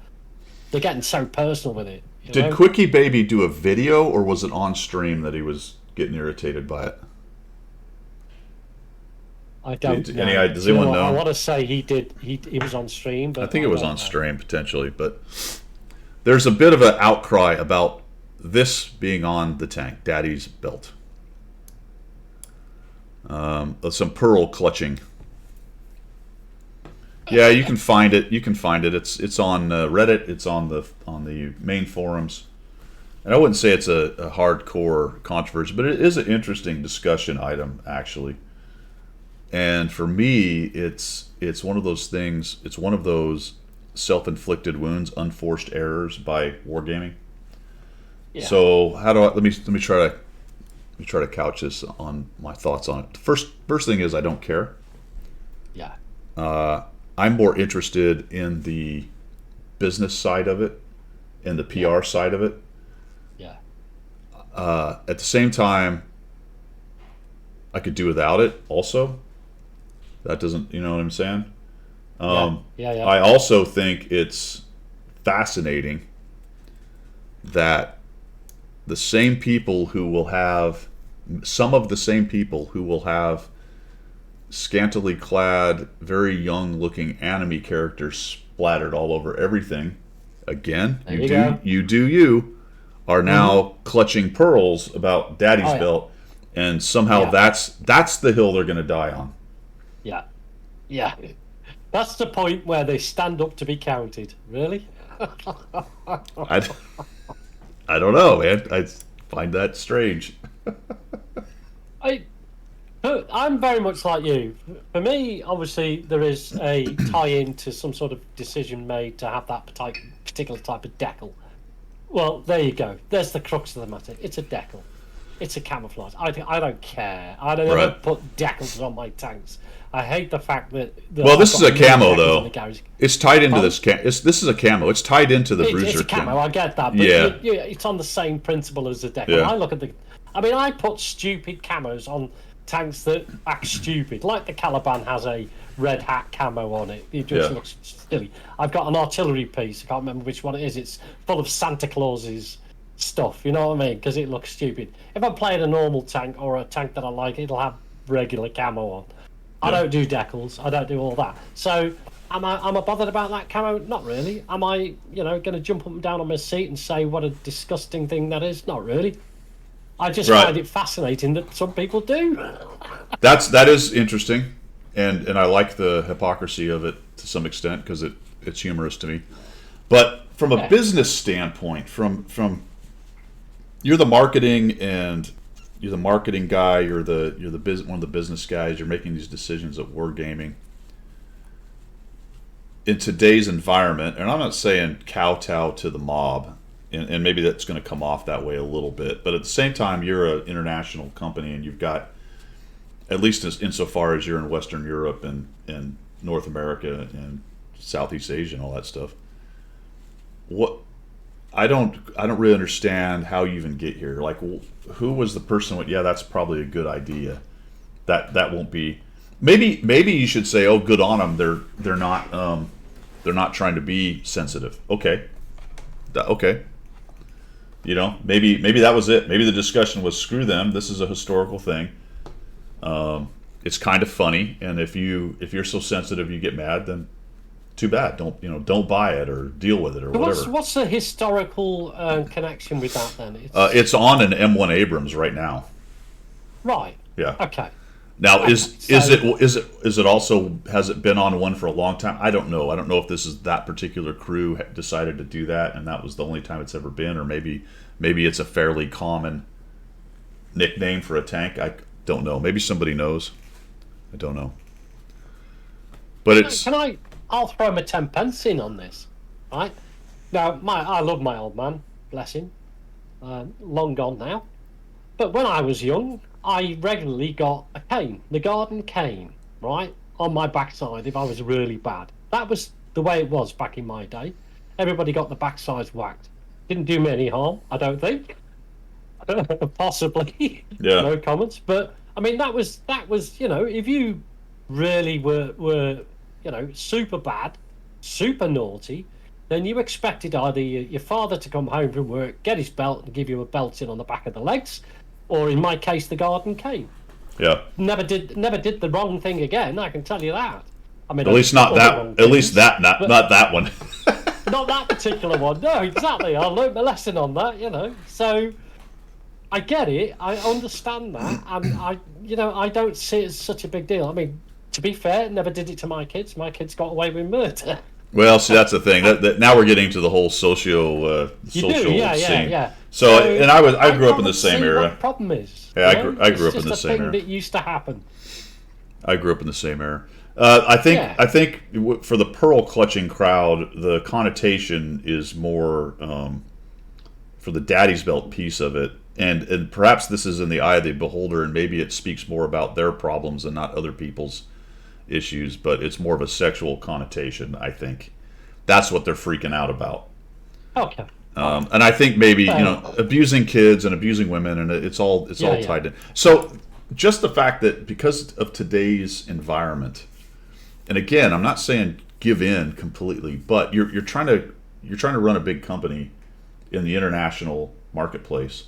they're getting so personal with it. Did Quickie Baby do a video, or was it on stream that he was getting irritated by it? I don't know. Does anyone know? I want to say he did. He was on stream, but I think it was on stream potentially. But there's a bit of an outcry about this being on the tank, Daddy's Belt. Some pearl clutching. Yeah, you can find it. It's on Reddit. It's on the main forums. And I wouldn't say it's a hardcore controversy, but it is an interesting discussion item, actually. And for me, it's one of those things. It's one of those self-inflicted wounds, unforced errors by wargaming. Yeah. So let me try to couch this on my thoughts on it. First thing is I don't care. Yeah. I'm more interested in the business side of it and the PR side of it. Yeah. At the same time, I could do without it also. That doesn't, you know what I'm saying? Yeah. I also think it's fascinating that the same people who will have, some of the same people who will have scantily clad, very young looking anime characters splattered all over everything. Again, you are now clutching pearls about Daddy's Belt, and somehow that's the hill they're going to die on. Yeah. That's the point where they stand up to be counted. Really? I don't know, man. I find that strange. I'm very much like you. For me, obviously, there is a tie-in to some sort of decision made to have that particular type of decal. Well, there you go. There's the crux of the matter. It's a decal. It's a camouflage. I don't care. I don't ever put decals on my tanks. I hate the fact that... Well, this is a camo, though. It's tied into this... This is a camo. It's tied into the Bruiser. It's a camo, I get that. But it's on the same principle as the decal. Yeah. I look at the... I mean, I put stupid camos on tanks that act stupid. Like the Caliban has a red hat camo on it. It just looks silly. I've got an artillery piece. I can't remember which one it is. It's full of Santa Claus's stuff. You know what I mean? Because it looks stupid. If I'm playing a normal tank or a tank that I like, it'll have regular camo on. I don't do decals. I don't do all that. So am I bothered about that camo? Not really. Am I, going to jump up and down on my seat and say what a disgusting thing that is? Not really. I just find it fascinating that some people do. That is interesting, and I like the hypocrisy of it to some extent because it's humorous to me. But from a business standpoint, from you're the marketing and you're the marketing guy, you're one of the business guys, you're making these decisions at wargaming. In today's environment, and I'm not saying kowtow to the mob, and maybe that's going to come off that way a little bit, but at the same time, you're an international company, and you've got, at least insofar as you're in Western Europe and North America and Southeast Asia and all that stuff. I don't really understand how you even get here. Like, who was the person? That's probably a good idea. That won't be. Maybe you should say, oh, good on them. They're not trying to be sensitive. Okay. Maybe that was it. Maybe the discussion was screw them. This is a historical thing. It's kind of funny, and if you're so sensitive you get mad, then too bad. Don't buy it or deal with it or whatever. What's the historical connection with that then? It's on an M1 Abrams right now. Right. Yeah. Okay. Now is it also, has it been on one for a long time? I don't know. I don't know if this is that particular crew decided to do that and that was the only time it's ever been, or maybe it's a fairly common nickname for a tank. I don't know. Maybe somebody knows. I don't know. But it's I'll throw my 10 pence in on this, right? Now, I love my old man, bless him, long gone now. But when I was young, I regularly got a cane, the garden cane, right, on my backside if I was really bad. That was the way it was back in my day. Everybody got the backsides whacked. Didn't do me any harm, I don't think. Possibly. Yeah. No comments. But I mean, that was if you really were super bad, super naughty, then you expected either your father to come home from work, get his belt, and give you a belting on the back of the legs, or in my case, the garden cane. Yeah. Never did the wrong thing again. I can tell you that. I mean, At least not that. At least that. Not that one. Not that particular one. No, exactly. I learned my lesson on that. So I get it. I understand that, and I don't see it as such a big deal. I mean, to be fair, never did it to my kids. My kids got away with murder. Well, see, that's the thing. That now we're getting to the whole social scene. Yeah. So, and I grew up in the same era. What the problem is. Yeah, I grew up in the same era. It's just a thing that used to happen. I grew up in the same era. I think for the pearl clutching crowd, the connotation is more for the daddy's belt piece of it, and perhaps this is in the eye of the beholder, and maybe it speaks more about their problems and not other people's issues, but it's more of a sexual connotation. I think that's what they're freaking out about. Okay. And I think maybe abusing kids and abusing women, and it's all tied in. So just the fact that because of today's environment, and again, I'm not saying give in completely, but you're trying to run a big company in the international marketplace.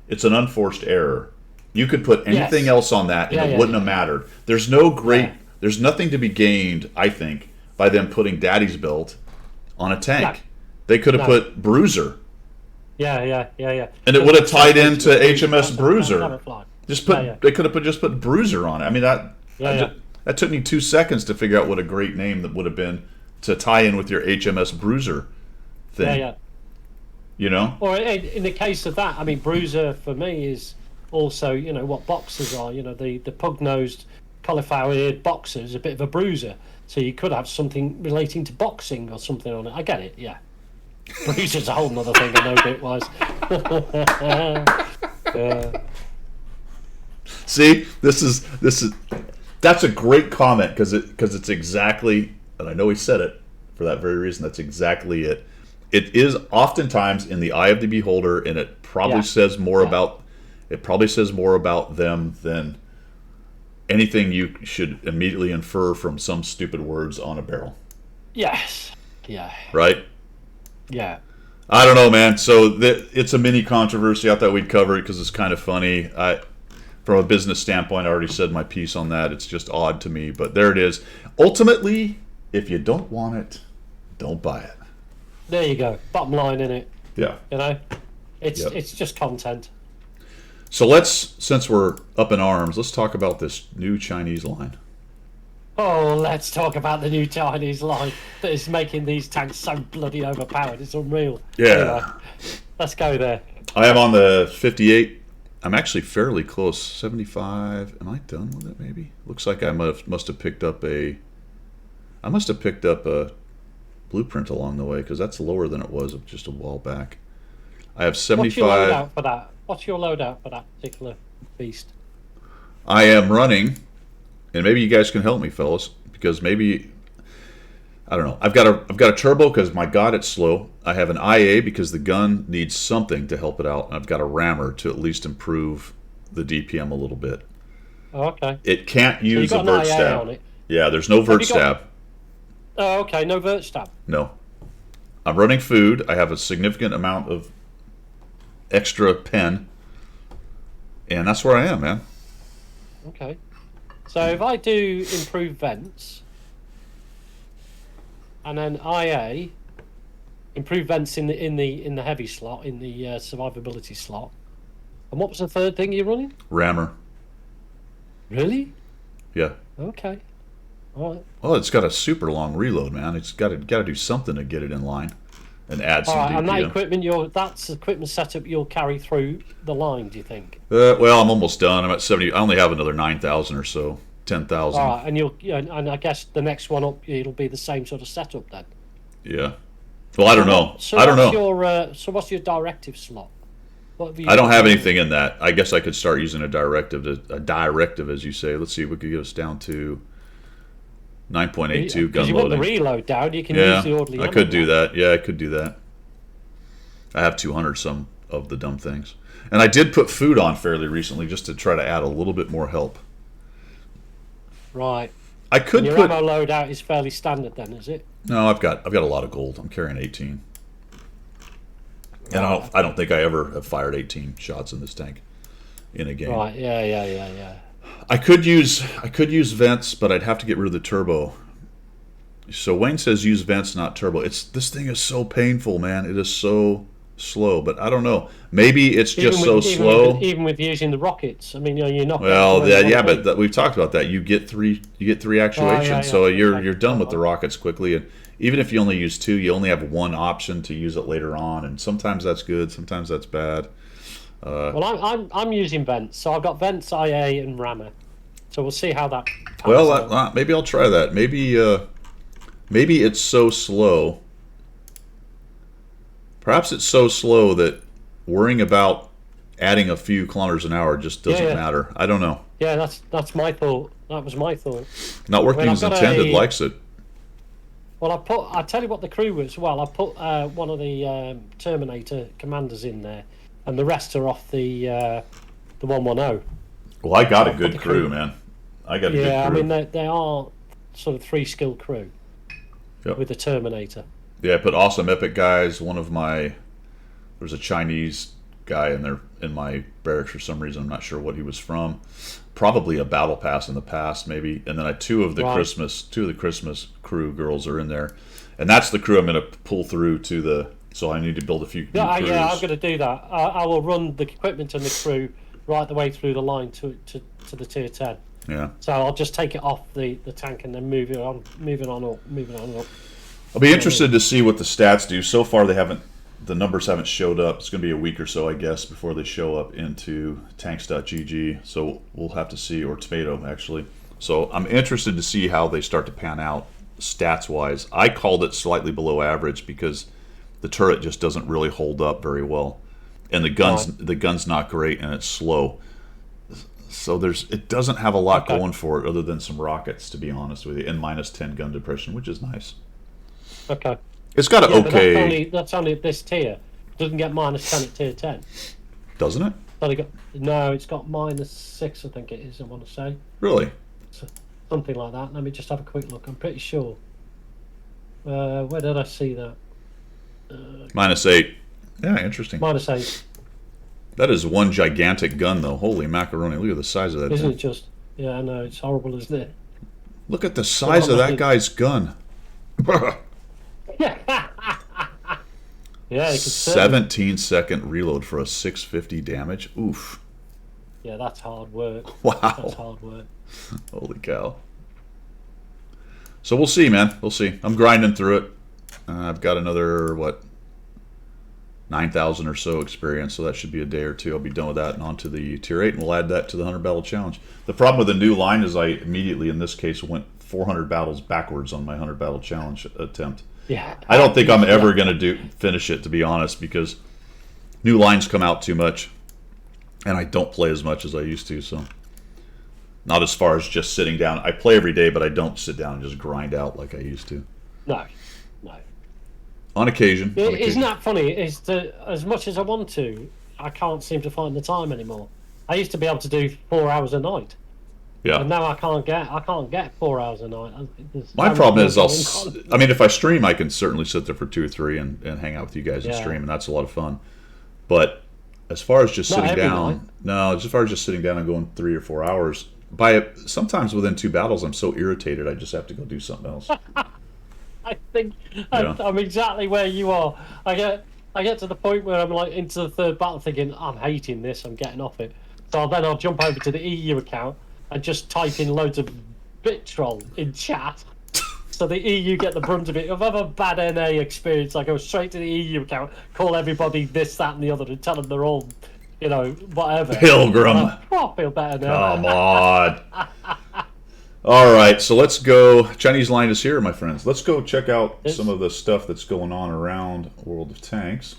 It's an unforced error. You could put anything else on that, and it wouldn't have mattered. There's nothing to be gained, I think, by them putting Daddy's belt on a tank. No. They could have put Bruiser. Yeah. And it would have tied into HMS Bruiser. They could have just put Bruiser on it. I mean, that took me 2 seconds to figure out what a great name that would have been to tie in with your HMS Bruiser thing. Yeah. Or in the case of that, I mean, Bruiser for me is also, what boxers are. The pug-nosed, cauliflower-eared boxer is a bit of a bruiser. So you could have something relating to boxing or something on it. I get it, yeah. Bruiser's a whole nother thing I know bit-wise. See, that's a great comment because it's exactly, and I know he said it for that very reason. That's exactly it. It is oftentimes in the eye of the beholder, and it probably says more about them than anything you should immediately infer from some stupid words on a barrel. Yes. Yeah. Right? Yeah. I don't know, man. So it's a mini controversy. I thought we'd cover it because it's kind of funny. From a business standpoint, I already said my piece on that. It's just odd to me, but there it is. Ultimately, if you don't want it, don't buy it. There you go. Bottom line, innit? Yeah. It's just content. So since we're up in arms, let's talk about this new Chinese line. Oh, let's talk about the new Chinese line that is making these tanks so bloody overpowered. It's unreal. Yeah. Anyway, let's go there. I am on the 58. I'm actually fairly close. 75. Am I done with it? Maybe. Looks like I must have picked up a blueprint along the way because that's lower than it was just a while back. I have 75. What's your loadout for that particular beast? I am running, and maybe you guys can help me, fellas, because maybe I don't know. I've got a turbo because my God, it's slow. I have an IA because the gun needs something to help it out, and I've got a rammer to at least improve the DPM a little bit. Oh, okay. It can't use a vert stab. On it. Yeah, there's no vert stab. Oh, okay. No vert stab. No. I'm running food. I have a significant amount of extra pen, and that's where I am, man. Okay. So if I do improve vents, and then IA, improve vents in the heavy slot, in the survivability slot, and what was the third thing you're running? Rammer. Really? Yeah. Okay. All right. Well, it's got a super long reload, man. It's got to do something to get it in line and add some DPM. And that that's equipment setup you'll carry through the line, do you think? Well, I'm almost done. I'm at 70. I only have another 9,000 or so. 10,000. All right, and and I guess the next one up, it'll be the same sort of setup then. Yeah. Well, I don't know. So I don't what's know. so what's your directive slot? What have you I don't got have going? anything in that. I guess I could start using a directive, as you say. Let's see if we could get us down to 9.82 gun Because you want the loading. reload down, you can Yeah, use the orderly. I could do that. Yeah, I could do that. I have 200 some of the dumb things. And I did put food on fairly recently just to try to add a little bit more help. Right. I could And your put ammo loadout is fairly standard then, is it? No, I've got a lot of gold. I'm carrying 18. And I don't think I ever have fired 18 shots in this tank in a game. Right. Yeah. I could use vents, but I'd have to get rid of the turbo. So Wayne says use vents, not turbo. This thing is so painful, man. It is so slow, but I don't know. Maybe it's just so slow. Even with using the rockets, I mean, you're not. Well, but we've talked about that. You get three actuations, so you're done with the rockets quickly. And even if you only use 2, you only have 1 option to use it later on. And sometimes that's good, sometimes that's bad. Well, I'm using vents, so I've got vents, IA, and rammer. So we'll see how that. Well, maybe I'll try that. Maybe it's so slow. Perhaps it's so slow that worrying about adding a few kilometers an hour just doesn't matter. I don't know. Yeah, that's my thought. That was my thought. Not working as intended likes it. Well, I tell you what the crew was. Well, I put one of the Terminator commanders in there, and the rest are off the 110. Well, I got a good crew, man. I got a good crew. Yeah, I mean they are sort of 3-skill crew Yep. with the Terminator. Yeah, I put awesome epic guys. There's a Chinese guy in my barracks for some reason. I'm not sure what he was from. Probably a battle pass in the past, maybe. And then two of the Christmas crew girls are in there, and that's the crew I'm going to pull through to the. So I need to build a few. Yeah, crews. I'm going to do that. I will run the equipment and the crew right the way through the line to the tier 10. Yeah. So I'll just take it off the tank and then move it on up. I'll be interested to see what the stats do. So far, the numbers haven't showed up. It's going to be a week or so, I guess, before they show up into tanks.gg. So we'll have to see, or Tomato, actually. So I'm interested to see how they start to pan out stats-wise. I called it slightly below average because the turret just doesn't really hold up very well. And the gun's not great, and it's slow. So it doesn't have a lot going for it other than some rockets, to be honest with you, and -10 gun depression, which is nice. Okay. It's got an okay. But that's only at this tier. It doesn't get -10 at tier 10. Doesn't it? It's got -6, I think it is, I want to say. Really? So, something like that. Let me just have a quick look. I'm pretty sure. Where did I see that? -8. Yeah, interesting. -8. That is one gigantic gun, though. Holy macaroni. Look at the size of that Isn't thing. it just... Yeah, I know. It's horrible, isn't it? Look at the size of that guy's gun. Yeah. Yeah, 17-second reload for a 650 damage. Oof. Yeah, that's hard work. Wow. That's hard work. Holy cow. So we'll see, man. We'll see. I'm grinding through it. I've got another, 9,000 or so experience, so that should be a day or two. I'll be done with that and on to the tier 8, and we'll add that to the 100 battle challenge. The problem with the new line is I immediately, in this case, went 400 battles backwards on my 100 battle challenge attempt. Yeah. I don't think I'm ever going to finish it, to be honest, because new lines come out too much, and I don't play as much as I used to, so not as far as just sitting down. I play every day, but I don't sit down and just grind out like I used to. No. On occasion. Isn't that funny? Is that as much as I want to, I can't seem to find the time anymore. I used to be able to do 4 hours a night. Yeah. And now I can't get 4 hours a night. My problem is if I stream, I can certainly sit there for 2 or 3 and hang out with you guys and stream, and that's a lot of fun. But as far as just sitting down, as far as just sitting down and going 3 or 4 hours, sometimes within 2 battles, I'm so irritated I just have to go do something else. I think I'm exactly where you are. I get to the point where I'm like into the 3rd battle thinking, I'm hating this, I'm getting off it. So then I'll jump over to the EU account and just type in loads of bit troll in chat. So the EU get the brunt of it. If I have a bad NA experience, I go straight to the EU account, call everybody this, that, and the other, and tell them they're all, whatever. Pilgrim. I feel better now. Come on. All right, so let's go. Chinese line is here, my friends. Let's go check out Yes. some of the stuff that's going on around World of Tanks,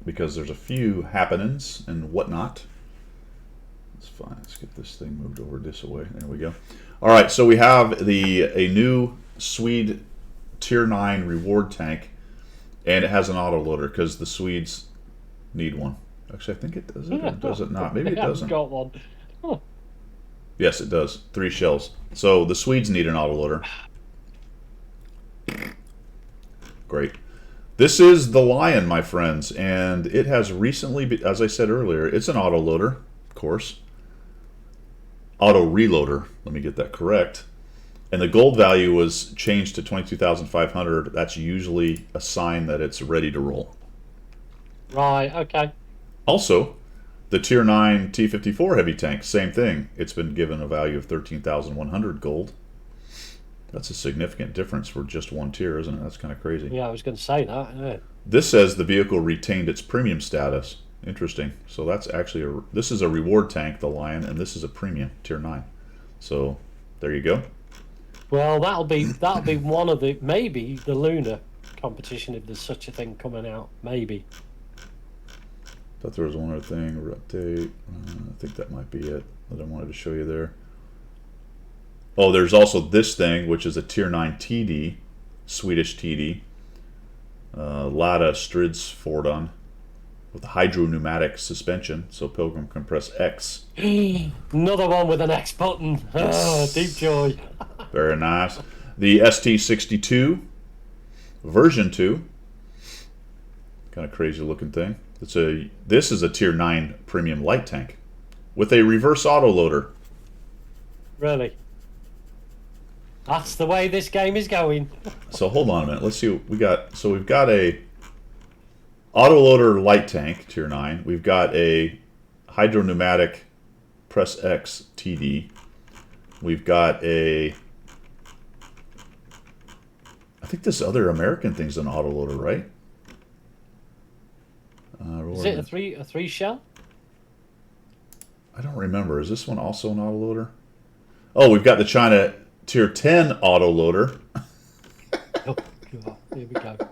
because there's a few happenings and whatnot. It's fine. Let's get this thing moved over this way. There we go. All right, so we have a new Swede Tier 9 reward tank, and it has an autoloader because the Swedes need one. Actually, I think it does it, or does it not? Maybe it I haven't doesn't. got one. Oh, Yes, it does. 3 shells. So the Swedes need an autoloader. Great. This is the Lion, my friends, and it has recently, as I said earlier, it's an autoloader, of course. Auto reloader, let me get that correct. And the gold value was changed to 22,500. That's usually a sign that it's ready to roll. right, okay. Also, the Tier 9 T-54 heavy tank, same thing. It's been given a value of 13,100 gold. That's a significant difference for just one tier, isn't it? That's kind of crazy. Yeah, I was going to say that. Yeah. This says the vehicle retained its premium status. Interesting. So that's actually this is a reward tank, the Lion, and this is a premium Tier 9. So there you go. Well, that'll be one of the maybe the lunar competition if there's such a thing coming out. Maybe. Thought there was one other thing. Update. I think that might be it that I wanted to show you there. Oh, there's also this thing, which is a Tier 9 TD, Swedish TD. Lada Stridsfordon with a hydro-pneumatic suspension, so Pilgrim can press X. Another one with an X button. Oh, deep joy. Very nice. The ST62 version 2. Kind of crazy looking thing. This is a Tier 9 premium light tank with a reverse autoloader. Really. That's the way this game is going. So hold on a minute. Let's see what we got. So we've got a autoloader light tank, Tier 9. We've got a hydro-pneumatic press X TD. We've got a... I think this other American thing's an autoloader, right? Is it a three shell? I don't remember. Is this one also an autoloader? Oh, we've got the China Tier 10 autoloader. Oh, God. Here we go.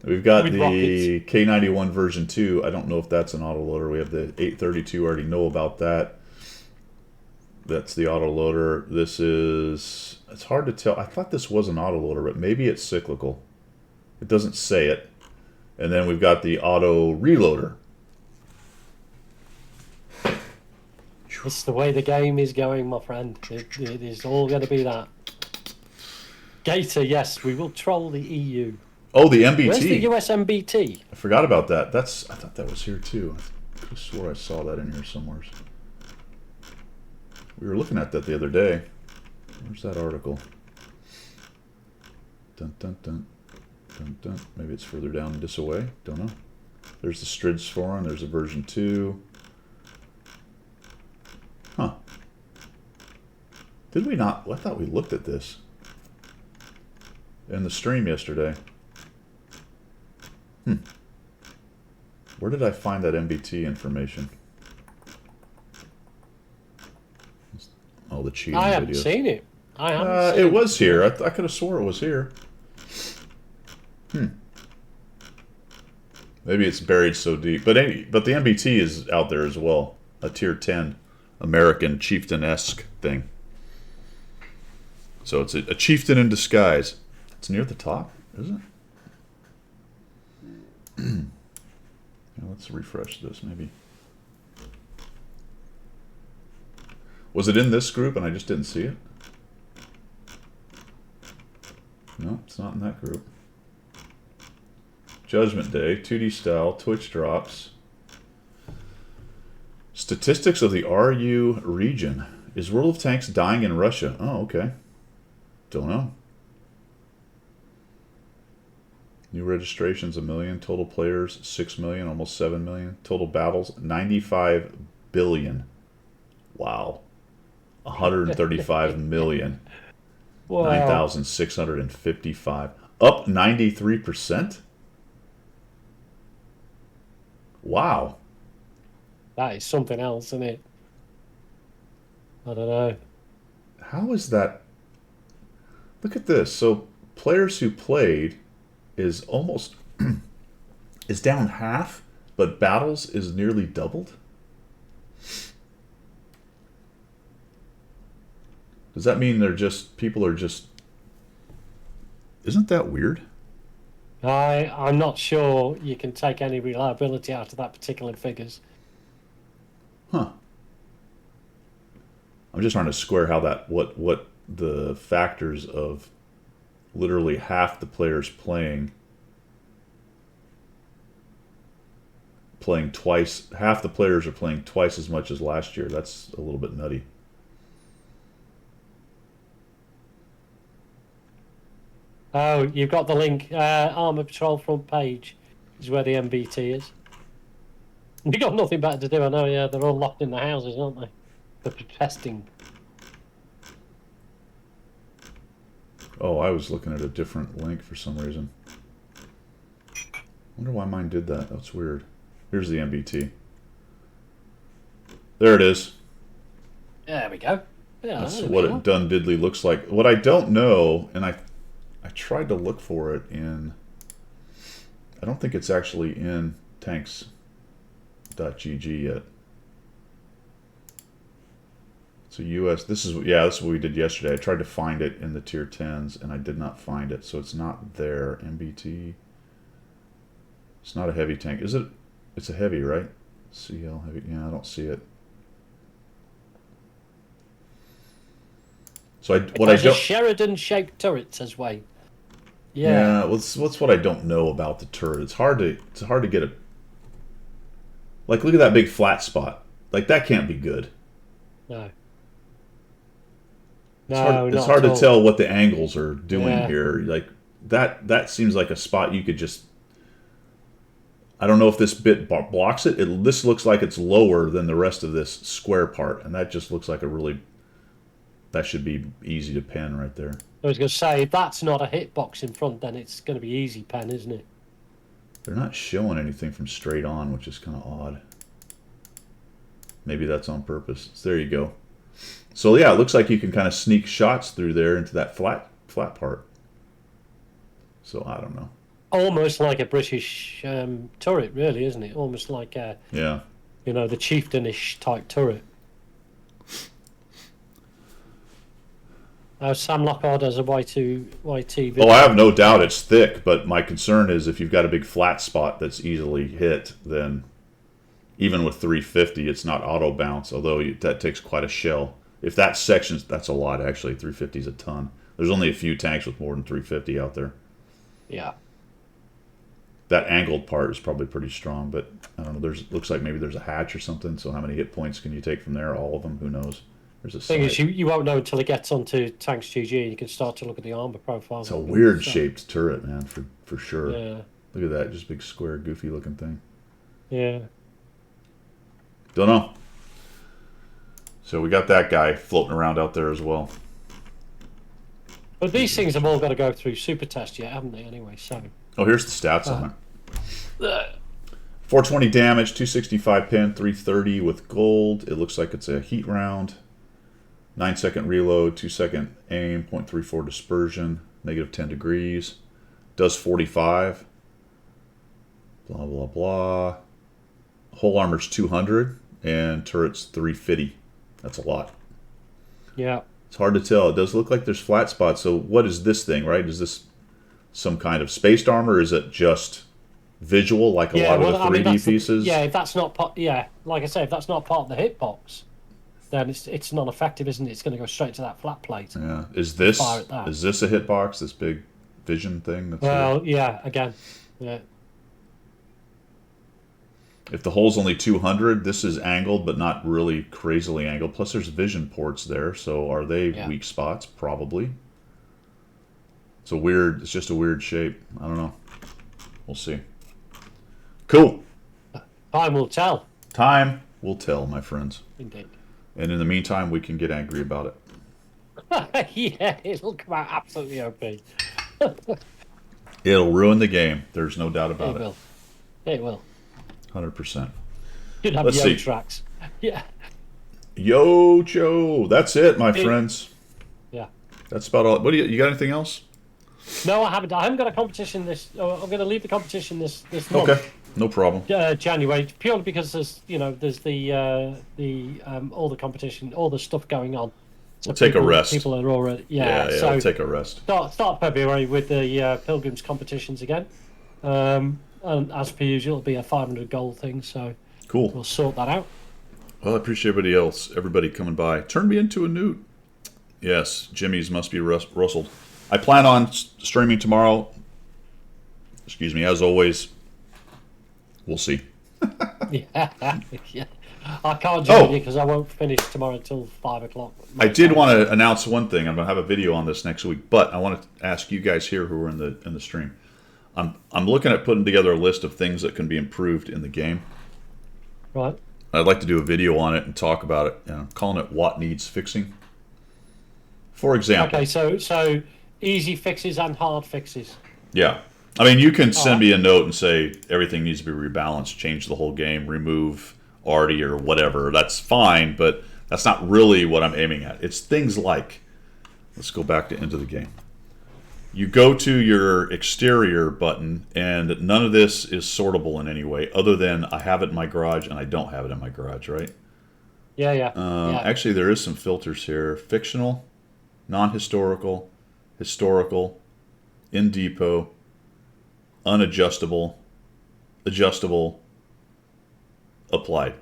We've got With the rockets. K91 version 2. I don't know if that's an autoloader. We have the 832. Already know about that. That's the autoloader. This is... It's hard to tell. I thought this was an autoloader, but maybe it's cyclical. It doesn't say it. And then we've got the auto reloader. It's the way the game is going, my friend. It is all going to be that. Gator, yes, we will troll the EU. Oh, the MBT. Where's the US MBT? I forgot about that. I thought that was here too. I could have swore I saw that in here somewhere. We were looking at that the other day. Where's that article? Dun dun dun. Dun dun. Maybe it's further down this away. Don't know. There's the Stridsforum. There's a version 2. Huh. Did we not? I thought we looked at this in the stream yesterday. Where did I find that MBT information? Oh, the cheating I haven't videos. seen it. I haven't seen It was here. I could have swore it was here. Maybe it's buried so deep. But the MBT is out there as well. A Tier 10 American chieftain-esque thing. So it's a chieftain in disguise. It's near the top, isn't it? Yeah, let's refresh this, maybe. Was it in this group and I just didn't see it? No, it's not in that group. Judgment Day, 2D style, Twitch drops. Statistics of the RU region. Is World of Tanks dying in Russia? Oh, okay. Don't know. New registrations, 1 million. Total players, 6 million, almost 7 million. Total battles, 95 billion. Wow. 135 million. Wow. 9,655. Up 93%? Wow. That is something else, isn't it? I don't know. How is that? Look at this. So players who played is almost is down half, but battles is nearly doubled. Does that mean people are just? Isn't that weird? I'm not sure you can take any reliability out of that particular figures. Huh. I'm just trying to square how that what the factors of literally half the players playing twice, half the players are playing twice as much as last year. That's a little bit nutty. Oh, you've got the link. Armour Patrol front page is where the MBT is. You've got nothing better to do, I know, yeah. They're all locked in the houses, aren't they? They're protesting. Oh, I was looking at a different link for some reason. Wonder why mine did that. That's weird. Here's the MBT. There it is. There we go. Yeah, That's there we what go. it done diddly looks like. What I don't know, and I tried to look for it in. I don't think it's actually in tanks.gg yet. So US, this is what we did yesterday. I tried to find it in the tier 10s and I did not find it. So it's not there. MBT. It's not a heavy tank. Is it? It's a heavy, right? CL heavy. Yeah, I don't see it. So It has a Sheridan-shaped turret, says Wayne. Yeah, what's what I don't know about the turret. It's hard to get a. Like, look at that big flat spot. Like, that can't be good. No. It's hard to tell what the angles are doing here. Like, that seems like a spot you could just. I don't know if this bit blocks it. This looks like it's lower than the rest of this square part, and that just looks like a really. That should be easy to pen right there. I was going to say, if that's not a hitbox in front, then it's going to be easy pen, isn't it? They're not showing anything from straight on, which is kind of odd. Maybe that's on purpose. So there you go. So yeah, it looks like you can kind of sneak shots through there into that flat part. So I don't know. Almost like a British turret, really, isn't it? Almost like a, Yeah. the chieftainish type turret. Sam Lockhart has a YT video. Oh, I have no doubt it's thick, but my concern is if you've got a big flat spot that's easily hit, then even with 350, it's not auto bounce, although that takes quite a shell. If that section's, that's a lot actually. 350 is a ton. There's only a few tanks with more than 350 out there. Yeah. That angled part is probably pretty strong, but I don't know. Looks like maybe there's a hatch or something. So how many hit points can you take from there? All of them? Who knows? There's a Thing is, sight. you won't know until it gets onto Tanks GG and you can start to look at the armor profile. It's a weird shaped turret, man, for sure. Yeah. Look at that, just big square, goofy looking thing. Yeah. Don't know. So we got that guy floating around out there as well. But these things have all got to go through super test yet, haven't they? Anyway, so. Oh, here's the stats on it. 420 damage, 265 pin, 330 with gold. It looks like it's a heat round. 9-second reload, 2-second aim, 0.34 dispersion, negative 10 degrees. Does 45. Blah, blah, blah. Whole armor's 200, and turret's 350. That's a lot. Yeah. It's hard to tell. It does look like there's flat spots. So what is this thing, right? Is this some kind of spaced armor, or is it just visual, like a lot of the 3D pieces? If that's not part, like I say, if that's not part of the hitbox, then it's non-effective, isn't it? It's going to go straight to that flat plate. Yeah. Is this Fire at that. a hitbox? This big vision thing? That's Well, yeah. Again, yeah. If the hole's only 200, this is angled, but not really crazily angled. Plus, there's vision ports there. So are they weak spots? Probably. It's just a weird shape. I don't know. We'll see. Cool. Time will tell. Time will tell, my friends. Indeed. And in the meantime, we can get angry about it. Yeah, it'll come out absolutely OP. It'll ruin the game. There's no doubt about It will. It will. 100%. You'd have Let's see. tracks. Yeah. Yo, Joe. That's it, my friends. That's about all. What do you got? Anything else? No, I haven't. I haven't got a competition this. I'm going to leave the competition this month. Okay, no problem. January, purely because there's the all the competition, all the stuff going on. So We'll take a rest. People are already Yeah, so we'll take a rest. start February with the Pilgrims competitions again. And as per usual, it'll be a 500 gold thing. So Cool. we'll sort that out. Well, I appreciate everybody coming by. Turn me into a newt. Yes, Jimmy's must be rustled. I plan on streaming tomorrow. Excuse me, as always. We'll see. Yeah, yeah. I can't join you because I won't finish tomorrow until 5 o'clock. I did want to announce one thing. I'm going to have a video on this next week, but I want to ask you guys here who are in the stream. I'm looking at putting together a list of things that can be improved in the game. Right. I'd like to do a video on it and talk about it. I'm calling it "What Needs Fixing." For example. Okay, so easy fixes and hard fixes. Yeah. I mean, you can send me a note and say everything needs to be rebalanced, change the whole game, remove Artie or whatever. That's fine, but that's not really what I'm aiming at. It's things like, let's go back to into the game. You go to your exterior button, and none of this is sortable in any way, other than I have it in my garage and I don't have it in my garage, right? Yeah, yeah. Actually, there is some filters here. Fictional, non-historical, historical, in depot, unadjustable, adjustable, applied.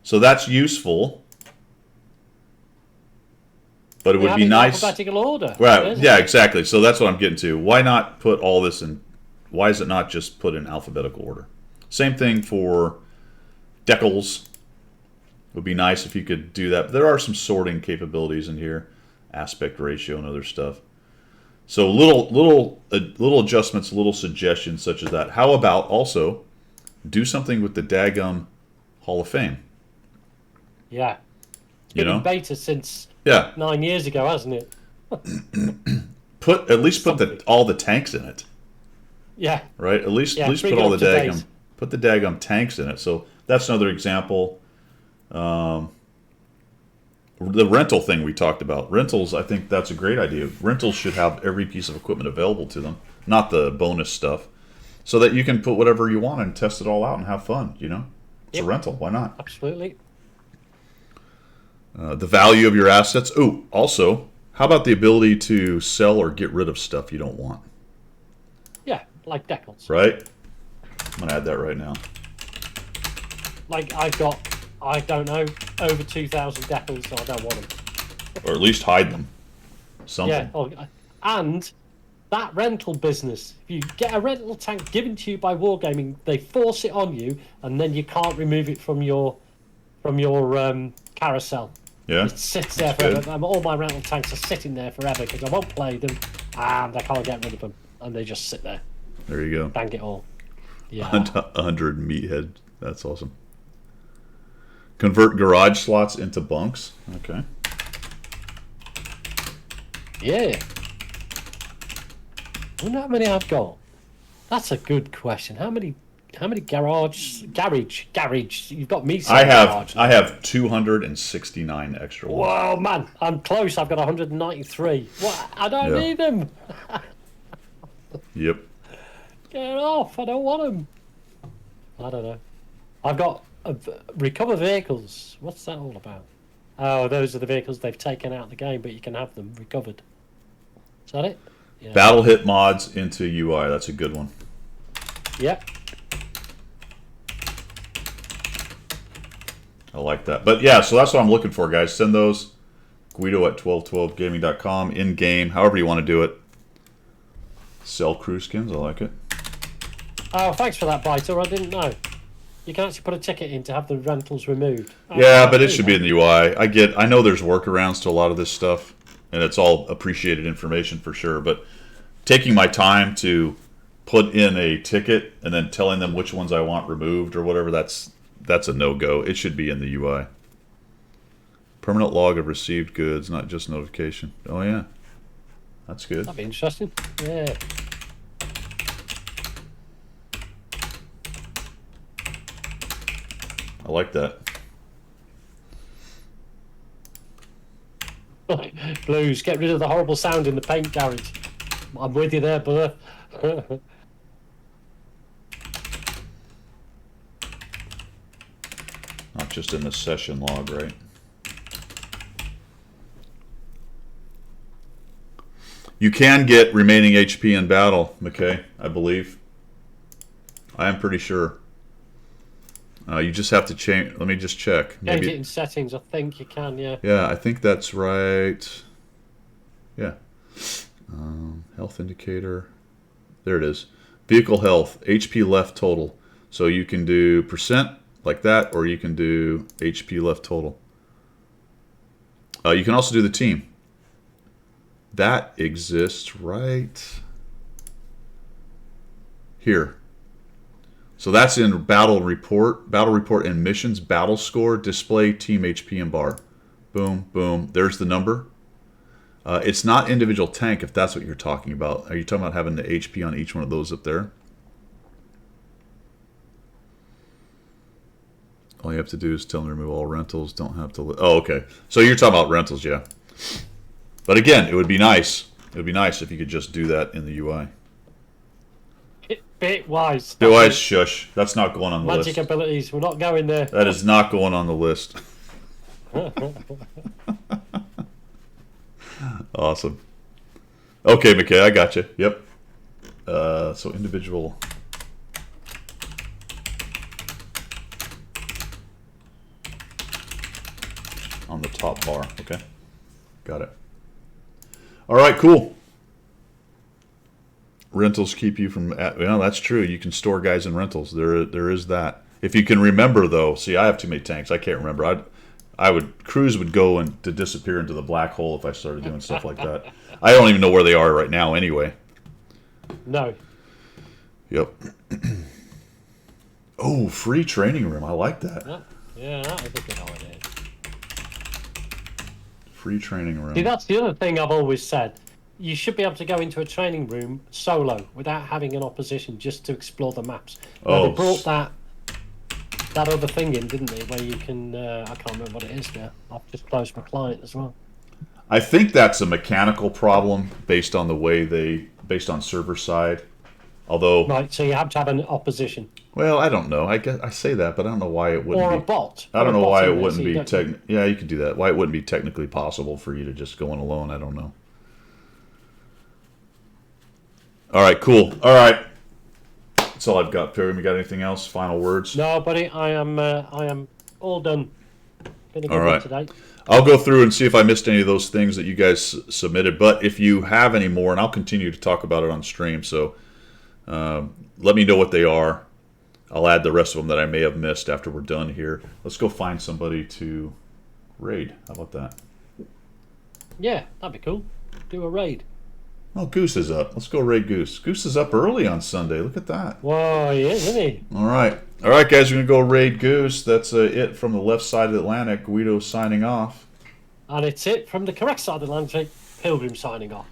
So that's useful, but it would be nice. Alphabetical order. Right? Yeah, exactly. So that's what I'm getting to. Why not put all this in? Why is it not just put in alphabetical order? Same thing for decals. It would be nice if you could do that. But there are some sorting capabilities in here, aspect ratio and other stuff. So little adjustments, little suggestions such as that. How about also do something with the Daggum Hall of Fame? Yeah. It's been in beta since 9 years ago, hasn't it? Put all the tanks in it. Yeah. Right? At least put all the Daggum tanks in it. So that's another example. The rental thing we talked about. Rentals, I think that's a great idea. Rentals should have every piece of equipment available to them, not the bonus stuff, so that you can put whatever you want and test it all out and have fun, It's a rental. Why not? Absolutely. The value of your assets. Oh, also, how about the ability to sell or get rid of stuff you don't want? Yeah, like decals. Right? I'm going to add that right now. Like I've got, I don't know, over 2,000 decals, so I don't want them. Or at least hide them. Something. Yeah, and that rental business. If you get a rental tank given to you by Wargaming, they force it on you, and then you can't remove it from your carousel. Yeah. It sits there forever. All my rental tanks are sitting there forever because I won't play them, and I can't get rid of them, and they just sit there. There you go. Bang it all. Yeah. 100 meathead. That's awesome. Convert garage slots into bunks. Okay. Yeah. I wonder how many I've got. That's a good question. How many garage you've got me saying garage. I have 269 extra ones. Whoa, man, I'm close. I've got 193. What? I don't need them. Yep. Get off. I don't want them. I don't know. I've got recover vehicles. What's that all about? Oh, those are the vehicles they've taken out of the game, but you can have them recovered. Is that it? Yeah. Battle hit mods into UI. That's a good one. Yep. I like that. But yeah, so that's what I'm looking for, guys. Send those. Guido at 1212gaming.com. In game, however you want to do it. Sell crew skins. I like it. Oh, thanks for that, Biter. I didn't know. You can actually put a ticket in to have the rentals removed. Yeah, but it should be in the UI. I know there's workarounds to a lot of this stuff, and it's all appreciated information for sure. But taking my time to put in a ticket and then telling them which ones I want removed or whatever, that's a no-go. It should be in the UI. Permanent log of received goods, not just notification. Oh, yeah. That's good. That'd be interesting. Yeah. I like that. Blues, get rid of the horrible sound in the paint garage. I'm with you there, brother. Not just in the session log, right? You can get remaining HP in battle, McKay, I believe. I am pretty sure. You just have to change. Let me just check. Change it in settings. I think you can. Yeah. Yeah, I think that's right. Yeah. Health indicator. There it is. Vehicle health, HP left total. So you can do percent like that, or you can do HP left total. You can also do the team. That exists right here. So that's in battle report and missions, battle score, display, team HP and bar. Boom, boom. There's the number. It's not individual tank if that's what you're talking about. Are you talking about having the HP on each one of those up there? All you have to do is tell them to remove all rentals. Don't have to... Oh, okay. So you're talking about rentals, yeah. But again, it would be nice. It would be nice if you could just do that in the UI. Bitwise. Bitwise, shush. That's not going on the list. Magic abilities. We're not going there. That is not going on the list. Awesome. Okay, McKay, I got you. Yep. So individual. On the top bar. Okay. Got it. All right, cool. Rentals keep you from... Well, that's true. You can store guys in rentals. There is that. If you can remember, though... See, I have too many tanks. I can't remember. Crews would go and to disappear into the black hole if I started doing stuff like that. I don't even know where they are right now anyway. No. Yep. Oh, free training room. I like that. Yeah, that is a good idea. Free training room. See, that's the other thing I've always said. You should be able to go into a training room solo without having an opposition, just to explore the maps. Well, they brought that other thing in, didn't they? Where you can, I can't remember what it is now. I've just closed my client as well. I think that's a mechanical problem based on the way based on server side. Although, right, so you have to have an opposition. Well, I don't know. I guess I say that, but I don't know why it wouldn't or be. A bot. I don't know why it wouldn't be Yeah, you could do that. Why it wouldn't be technically possible for you to just go in alone? I don't know. All right, cool. All right, that's all I've got. Perry, we got anything else? Final words? No, buddy. I am all done. Been a good All right. one today. I'll go through and see if I missed any of those things that you guys submitted. But if you have any more, and I'll continue to talk about it on stream, so let me know what they are. I'll add the rest of them that I may have missed after we're done here. Let's go find somebody to raid. How about that? Yeah, that'd be cool. Do a raid. Oh, Goose is up. Let's go raid Goose. Goose is up early on Sunday. Look at that. Whoa, he is, isn't he? All right. All right, guys, we're going to go raid Goose. That's it from the left side of the Atlantic. Guido signing off. And it's it from the correct side of the Atlantic. Pilgrim signing off.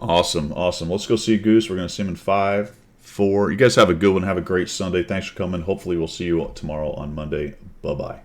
Awesome, awesome. Let's go see Goose. We're going to see him in 5, 4. You guys have a good one. Have a great Sunday. Thanks for coming. Hopefully we'll see you tomorrow on Monday. Bye-bye.